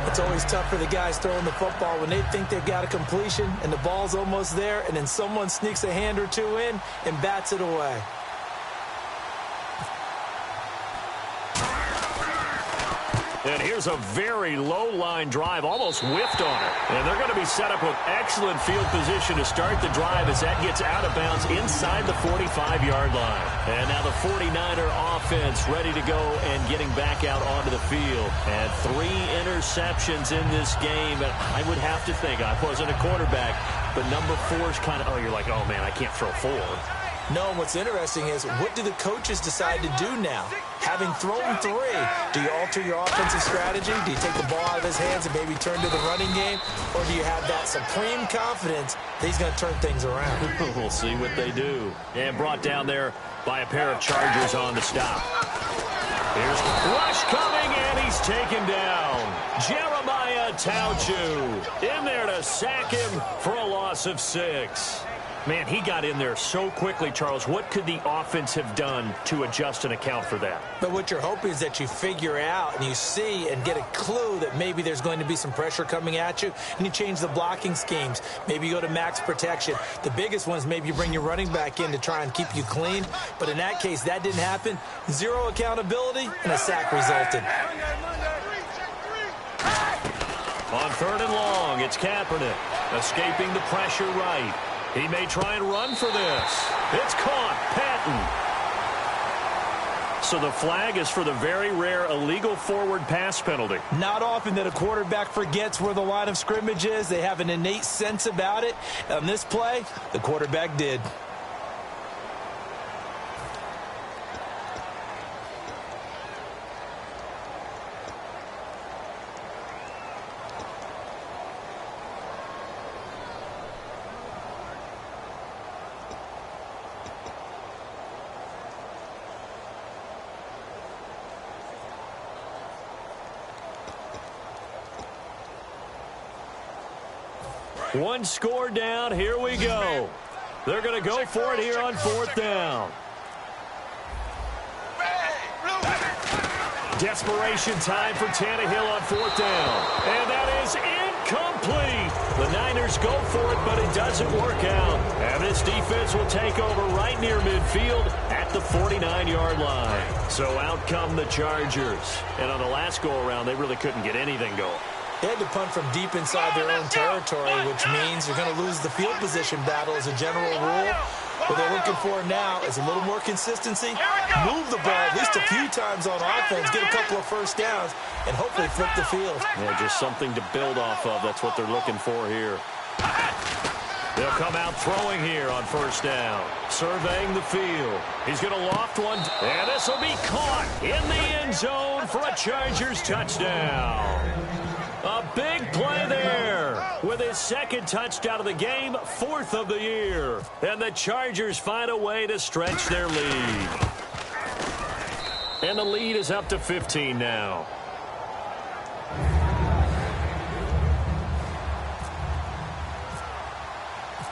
It's always tough for the guys throwing the football when they think they've got a completion and the ball's almost there, and then someone sneaks a hand or two in and bats it away. And here's a very low-line drive, almost whiffed on it. And they're going to be set up with excellent field position to start the drive as that gets out of bounds inside the 45-yard line. And now the 49er offense ready to go and getting back out onto the field. And 3 interceptions in this game. And I would have to think, I wasn't a quarterback, but number 4 is kind of, oh, you're like, oh, man, I can't throw 4. No, and what's interesting is what do the coaches decide to do now? Having thrown 3, do you alter your offensive strategy? Do you take the ball out of his hands and maybe turn to the running game? Or do you have that supreme confidence that he's going to turn things around? We'll see what they do. And brought down there by a pair of Chargers on the stop. Here's Rush coming, and he's taken down. Jeremiah Tauchu in there to sack him for a loss of 6. Man, he got in there so quickly, Charles. What could the offense have done to adjust and account for that? But what you're hoping is that you figure out and you see and get a clue that maybe there's going to be some pressure coming at you, and you change the blocking schemes. Maybe you go to max protection. The biggest one is maybe you bring your running back in to try and keep you clean. But in that case, that didn't happen. 0 accountability, and a sack resulted. On third and long, it's Kaepernick escaping the pressure right. He may try and run for this. It's caught. Patton. So the flag is for the very rare illegal forward pass penalty. Not often that a quarterback forgets where the line of scrimmage is. They have an innate sense about it. On this play, the quarterback did. One score down. Here we go. They're going to go for it here on 4th down. Desperation time for Tannehill on 4th down. And that is incomplete. The Niners go for it, but it doesn't work out. And this defense will take over right near midfield at the 49-yard line. So out come the Chargers. And on the last go-around, they really couldn't get anything going. They had to punt from deep inside their own territory, which means you're going to lose the field position battle as a general rule. What they're looking for now is a little more consistency, move the ball at least a few times on offense, get a couple of first downs, and hopefully flip the field. Yeah, just something to build off of. That's what they're looking for here. They'll come out throwing here on 1st down, surveying the field. He's going to loft one, and this will be caught in the end zone for a Chargers touchdown. A big play there with his 2nd touchdown of the game, 4th of the year. And the Chargers find a way to stretch their lead. And the lead is up to 15 now.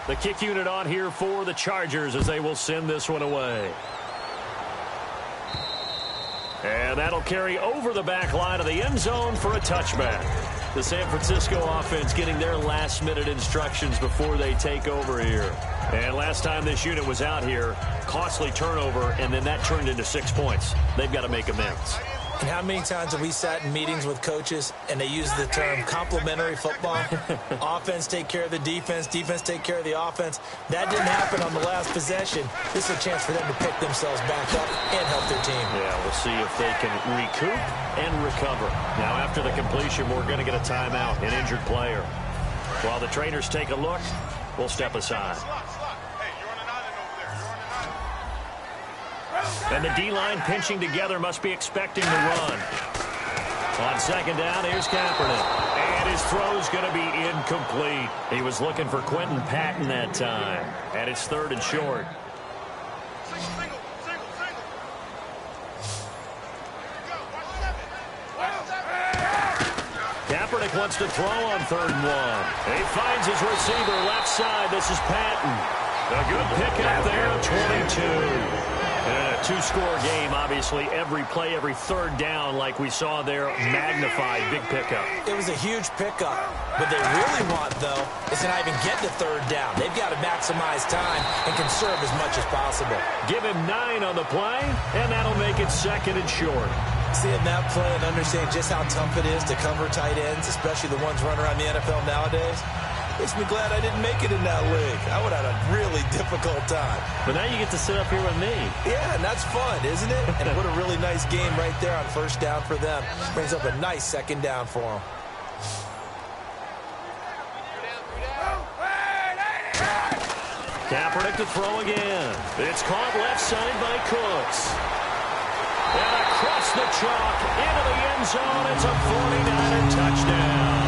The kick unit on here for the Chargers as they will send this one away. And that'll carry over the back line of the end zone for a touchback. The San Francisco offense getting their last-minute instructions before they take over here. And last time this unit was out here, costly turnover, and then that turned into 6 points. They've got to make amends. And how many times have we sat in meetings with coaches and they use the term complementary football? Offense take care of the defense, defense take care of the offense. That didn't happen on the last possession. This is a chance for them to pick themselves back up and help their team. Yeah, we'll see if they can recoup and recover. Now, after the completion, we're going to get a timeout, an injured player. While the trainers take a look, we'll step aside. And the D-line pinching together must be expecting to run. On 2nd down, here's Kaepernick. And his throw's going to be incomplete. He was looking for Quentin Patton that time. And it's 3rd and short. Kaepernick wants to throw on 3rd and 1. He finds his receiver left side. This is Patton. A good pickup there, 22. And a 2-score game, obviously, every play, every 3rd down, like we saw there, magnified, big pickup. It was a huge pickup. What they really want, though, is to not even get to 3rd down. They've got to maximize time and conserve as much as possible. Give him 9 on the play, and that'll make it 2nd and short. Seeing that play and understand just how tough it is to cover tight ends, especially the ones running around the NFL nowadays, makes me glad I didn't make it in that league. I would have had a really difficult time. But now you get to sit up here with me. Yeah, and that's fun, isn't it? And what a really nice game right there on 1st down for them. Brings up a nice 2nd down for them. Kaepernick to throw again. It's caught left side by Cooks. And across the chalk into the end zone. It's a 49er touchdown.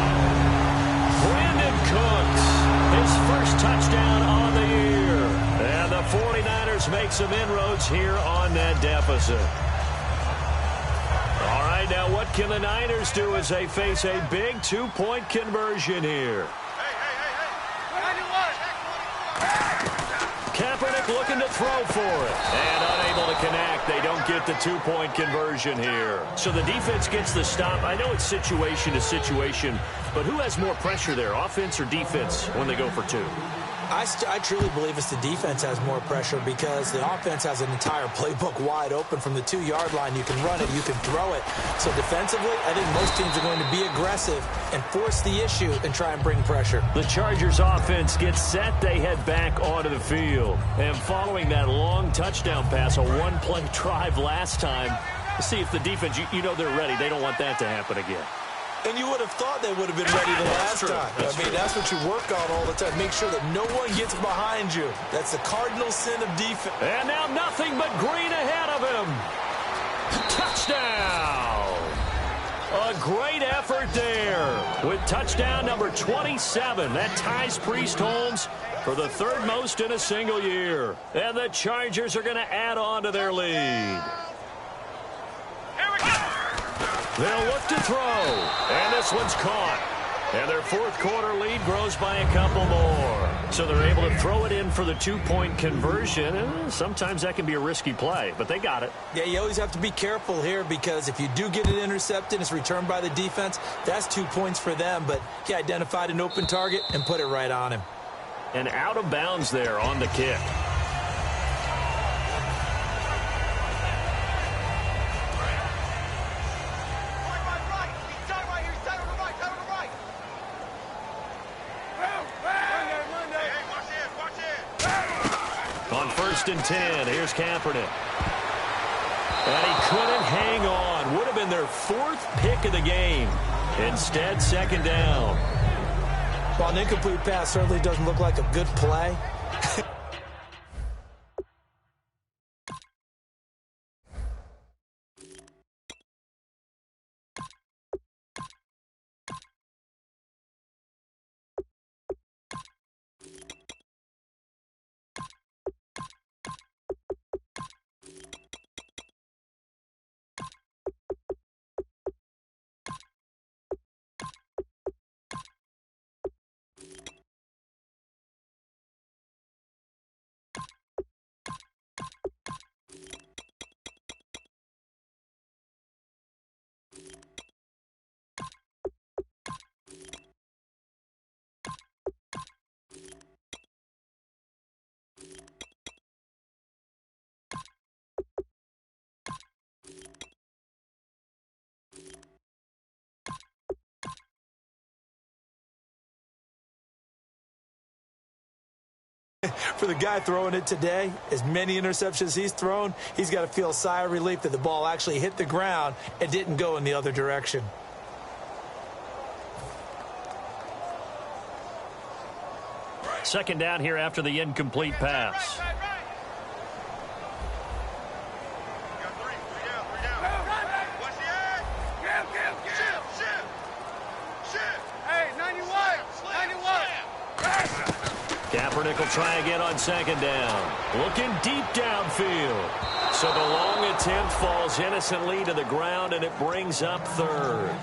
Brandon Cooks, his 1st touchdown on the year. And the 49ers make some inroads here on that deficit. All right, now what can the Niners do as they face a big 2-point conversion here? Kaepernick looking to throw for it. And unable to connect. They don't get the 2-point conversion here. So the defense gets the stop. I know it's situation to situation, but who has more pressure there, offense or defense, when they go for 2? I truly believe it's the defense has more pressure because the offense has an entire playbook wide open from the 2-yard line. You can run it, you can throw it. So defensively, I think most teams are going to be aggressive and force the issue and try and bring pressure. The Chargers offense gets set. They head back onto the field. And following that long touchdown pass, a 1-play drive last time, see if the defense, you know they're ready. They don't want that to happen again. And you would have thought they would have been ready the last time. That's what you work on all the time. Make sure that no one gets behind you. That's the cardinal sin of defense. And now nothing but green ahead of him. Touchdown. A great effort there with touchdown number 27. That ties Priest Holmes for the 3rd most in a single year. And the Chargers are going to add on to their lead. They'll look to throw. And this one's caught. And their fourth quarter lead grows by a couple more. So they're able to throw it in for the two-point conversion. And sometimes that can be a risky play, but they got it. Yeah, you always have to be careful here because if you do get it intercepted, it's returned by the defense, that's 2 points for them. But he identified an open target and put it right on him. And out of bounds there on the kick. On 1st and 10, here's Kaepernick. And he couldn't hang on. Would have been their fourth pick of the game. Instead, second down. Well, an incomplete pass certainly doesn't look like a good play. For the guy throwing it today, as many interceptions he's thrown, he's got to feel a sigh of relief that the ball actually hit the ground and didn't go in the other direction. Second down here after the incomplete pass. Kaepernick will try again on second down. Looking deep downfield. So the long attempt falls innocently to the ground, and it brings up third.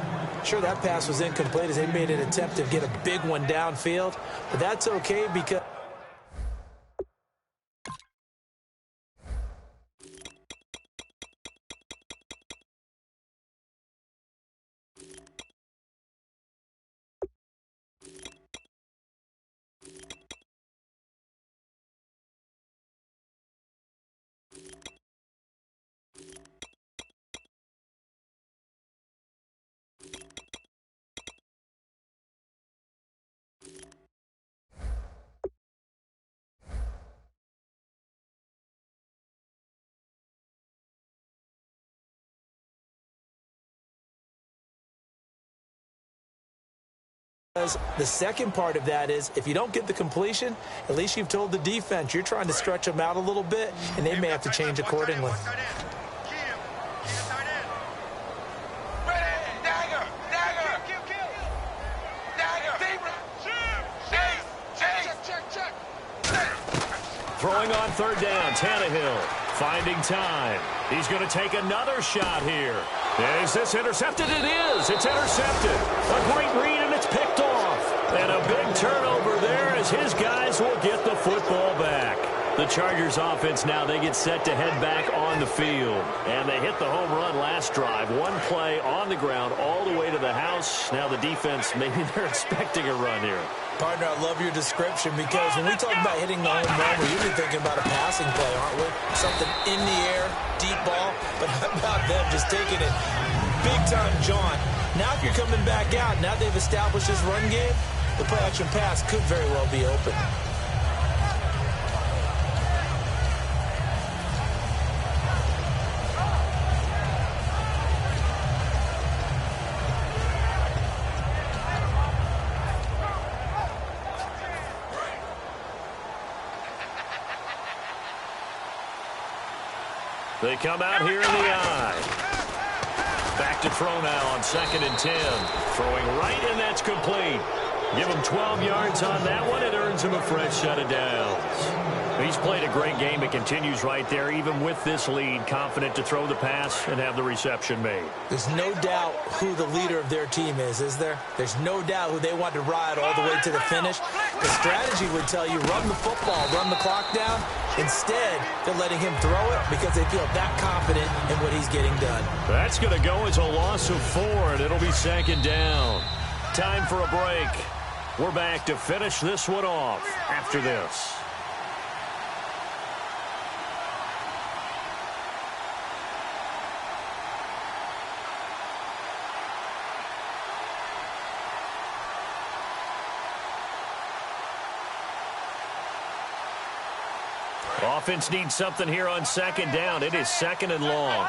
Sure, that pass was incomplete as they made an attempt to get a big one downfield, but that's okay because... The second part of that is if you don't get the completion, at least you've told the defense you're trying to stretch them out a little bit, and they may have to change accordingly. Throwing on third down, Tannehill finding time. He's going to take another shot here. Is this intercepted? It is. It's intercepted. A great read, and it's picked off. And a big turnover there as his guys will get the football back. The Chargers offense now, they get set to head back on the field. And they hit the home run last drive. One play on the ground all the way to the house. Now the defense, maybe they're expecting a run here. Partner, I love your description because when we talk about hitting the home run, we're usually thinking about a passing play, aren't we? Something in the air, deep ball, but how about them just taking it big-time jaunt. Now if you're coming back out, now they've established this run game, the play-action pass could very well be open. They come out here in the eye. Back to throw now on 2nd and 10. Throwing right, and that's complete. Give him 12 yards on that one. It earns him a fresh set of downs. He's played a great game. It continues right there, even with this lead, confident to throw the pass and have the reception made. There's no doubt who the leader of their team is there? There's no doubt who they want to ride all the way to the finish. The strategy would tell you run the football, run the clock down. Instead, they're letting him throw it because they feel that confident in what he's getting done. That's going to go as a loss of 4, and it'll be 2nd down. Time for a break. We're back to finish this one off after this. Offense needs something here on 2nd down. It is 2nd and long.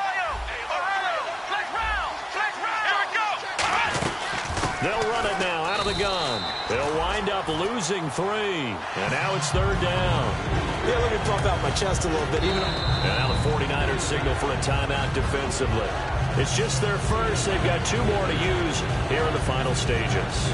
They'll run it now out of the gun. They'll wind up losing 3. And now it's 3rd down. Yeah, let me pump out my chest a little bit. And now the 49ers signal for a timeout defensively. It's just their first. They've got 2 more to use here in the final stages.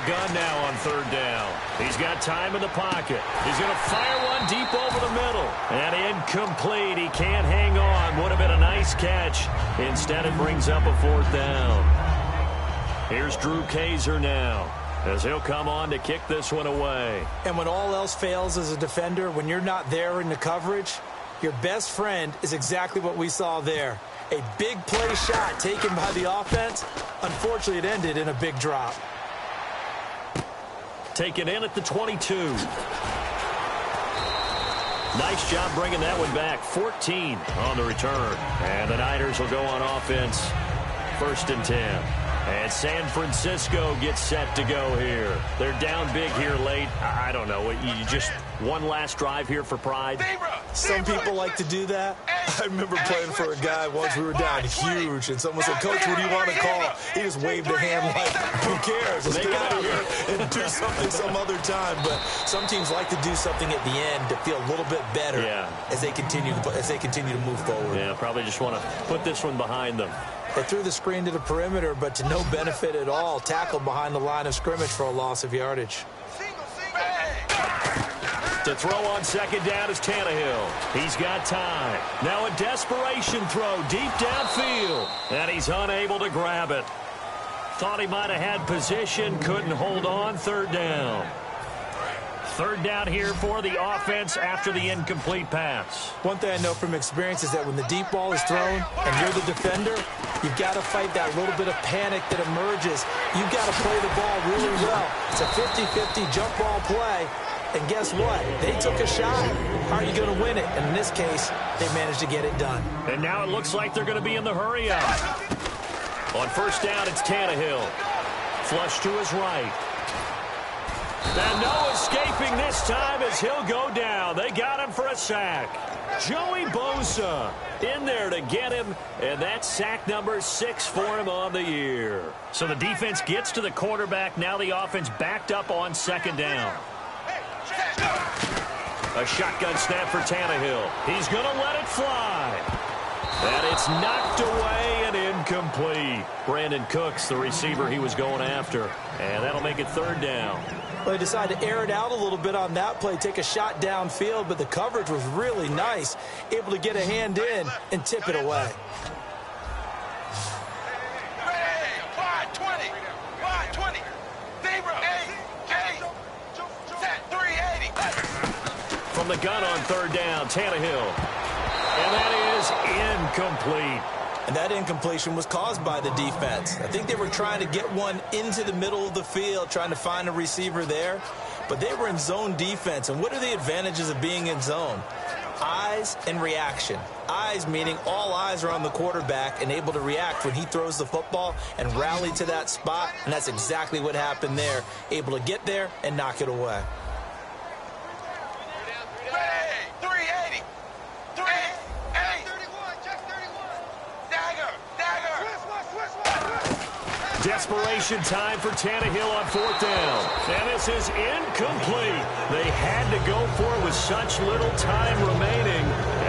Gun now on 3rd down. He's got time in the pocket. He's going to fire one deep over the middle. And incomplete. He can't hang on. Would have been a nice catch. Instead, it brings up a 4th down. Here's Drew Kaiser now, as he'll come on to kick this one away. And when all else fails as a defender, when you're not there in the coverage, your best friend is exactly what we saw there. A big play shot taken by the offense. Unfortunately, it ended in a big drop. Taken in at the 22. Nice job bringing that one back. 14 on the return. And the Niners will go on offense. 1st and 10. And San Francisco gets set to go here. They're down big here late. I don't know. You just one last drive here for pride. Some people like to do that. I remember playing for a guy once. We were down huge, and someone said, "Coach, what do you want to call?" He just waved a hand like, "Who cares? Let's get out of here and do something some other time." But some teams like to do something at the end to feel a little bit better as they continue to move forward. Yeah, probably just want to put this one behind them. They threw the screen to the perimeter, but to no benefit at all. Tackled behind the line of scrimmage for a loss of yardage. To throw on 2nd down is Tannehill. He's got time. Now a desperation throw deep downfield. And he's unable to grab it. Thought he might have had position. Couldn't hold on. 3rd down. 3rd down here for the offense after the incomplete pass. One thing I know from experience is that when the deep ball is thrown and you're the defender, you've got to fight that little bit of panic that emerges. You've got to play the ball really well. It's a 50-50 jump ball play. And guess what? They took a shot. How are you going to win it? And in this case, they managed to get it done. And now it looks like they're going to be in the hurry-up. On 1st down, it's Tannehill. Flush to his right. And no escaping this time as he'll go down. They got him for a sack. Joey Bosa in there to get him, and that's sack number 6 for him on the year. So the defense gets to the quarterback. Now the offense backed up on 2nd down. A shotgun snap for Tannehill. He's going to let it fly. And it's knocked away and incomplete. Brandon Cooks, the receiver he was going after. And that'll make it 3rd down. Well, they decided to air it out a little bit on that play, take a shot downfield, but the coverage was really nice. Able to get a hand in and tip it away. From the gun on 3rd down, Tannehill. And that is incomplete. And that incompletion was caused by the defense. I think they were trying to get one into the middle of the field, trying to find a receiver there. But they were in zone defense. And what are the advantages of being in zone? Eyes and reaction. Eyes meaning all eyes are on the quarterback and able to react when he throws the football and rally to that spot. And that's exactly what happened there. Able to get there and knock it away. Desperation time for Tannehill on 4th down. And this is incomplete. They had to go for it with such little time remaining.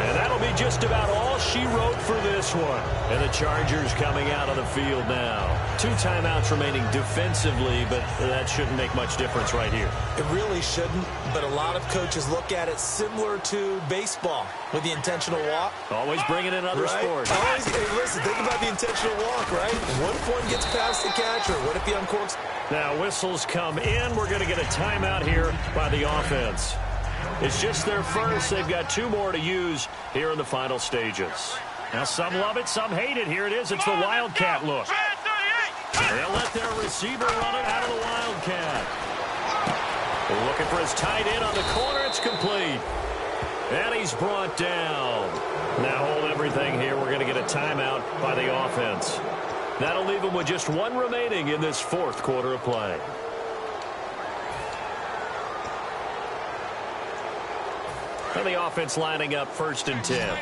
And that'll be just about all she wrote for this one. And the Chargers coming out on the field now. 2 timeouts remaining defensively, but that shouldn't make much difference right here. It really shouldn't, but a lot of coaches look at it similar to baseball with the intentional walk. Always bringing in other sports. Always, hey, listen, think about the intentional walk, right? What if one gets past the catcher? What if he uncorks? Now whistles come in. We're going to get a timeout here by the offense. It's just their first. They've got 2 more to use here in the final stages. Now some love it, some hate it. Here it is. It's the Wildcat look. They'll let their receiver run it out of the Wildcat. Looking for his tight end on the corner. It's complete. And he's brought down. Now hold everything here. We're going to get a timeout by the offense. That'll leave him with just 1 remaining in this 4th quarter of play. And the offense lining up 1st and 10.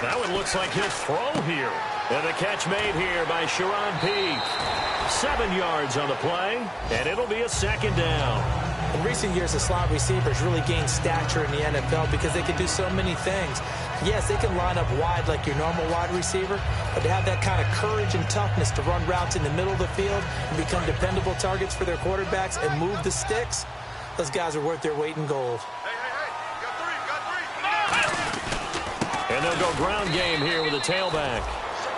That one looks like he'll throw here. And the catch made here by Sharon Peak. 7 yards on the play, and it'll be a 2nd down. In recent years, the slot receivers really gained stature in the NFL because they can do so many things. Yes, they can line up wide like your normal wide receiver, but to have that kind of courage and toughness to run routes in the middle of the field and become dependable targets for their quarterbacks and move the sticks, those guys are worth their weight in gold. And they'll go ground game here with a tailback.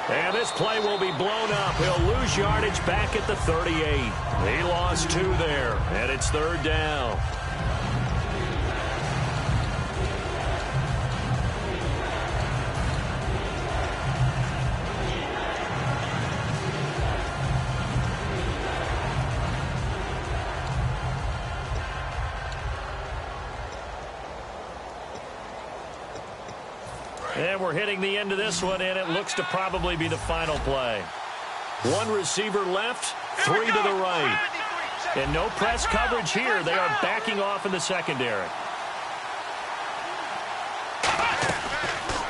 And this play will be blown up. He'll lose yardage back at the 38. He lost 2 there, and it's 3rd down. And we're hitting the end of this one, and it looks to probably be the final play. 1 receiver left, 3 to the right. And no press coverage here. They are backing off in the secondary.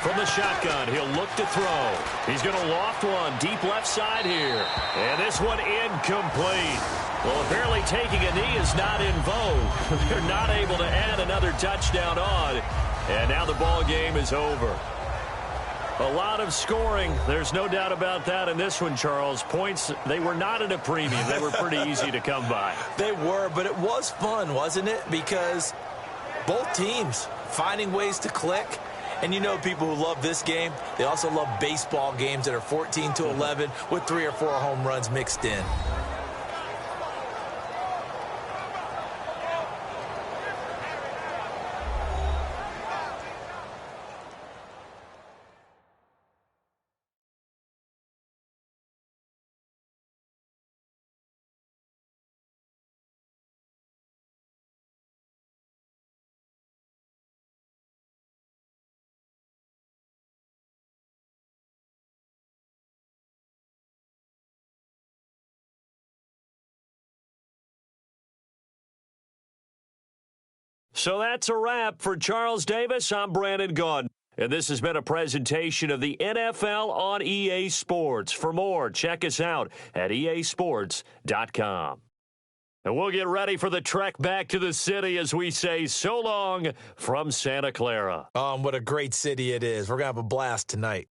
From the shotgun, he'll look to throw. He's going to loft one deep left side here. And this one incomplete. Well, apparently taking a knee is not in vogue. They're not able to add another touchdown on. And now the ball game is over. A lot of scoring. There's no doubt about that in this one, Charles. Points, they were not at a premium. They were pretty easy to come by. They were, but it was fun, wasn't it? Because both teams finding ways to click. And you know people who love this game, they also love baseball games that are 14-11 with 3 or 4 home runs mixed in. So that's a wrap for Charles Davis. I'm Brandon Gaudin. And this has been a presentation of the NFL on EA Sports. For more, check us out at easports.com. And we'll get ready for the trek back to the city as we say so long from Santa Clara. What a great city it is. We're going to have a blast tonight.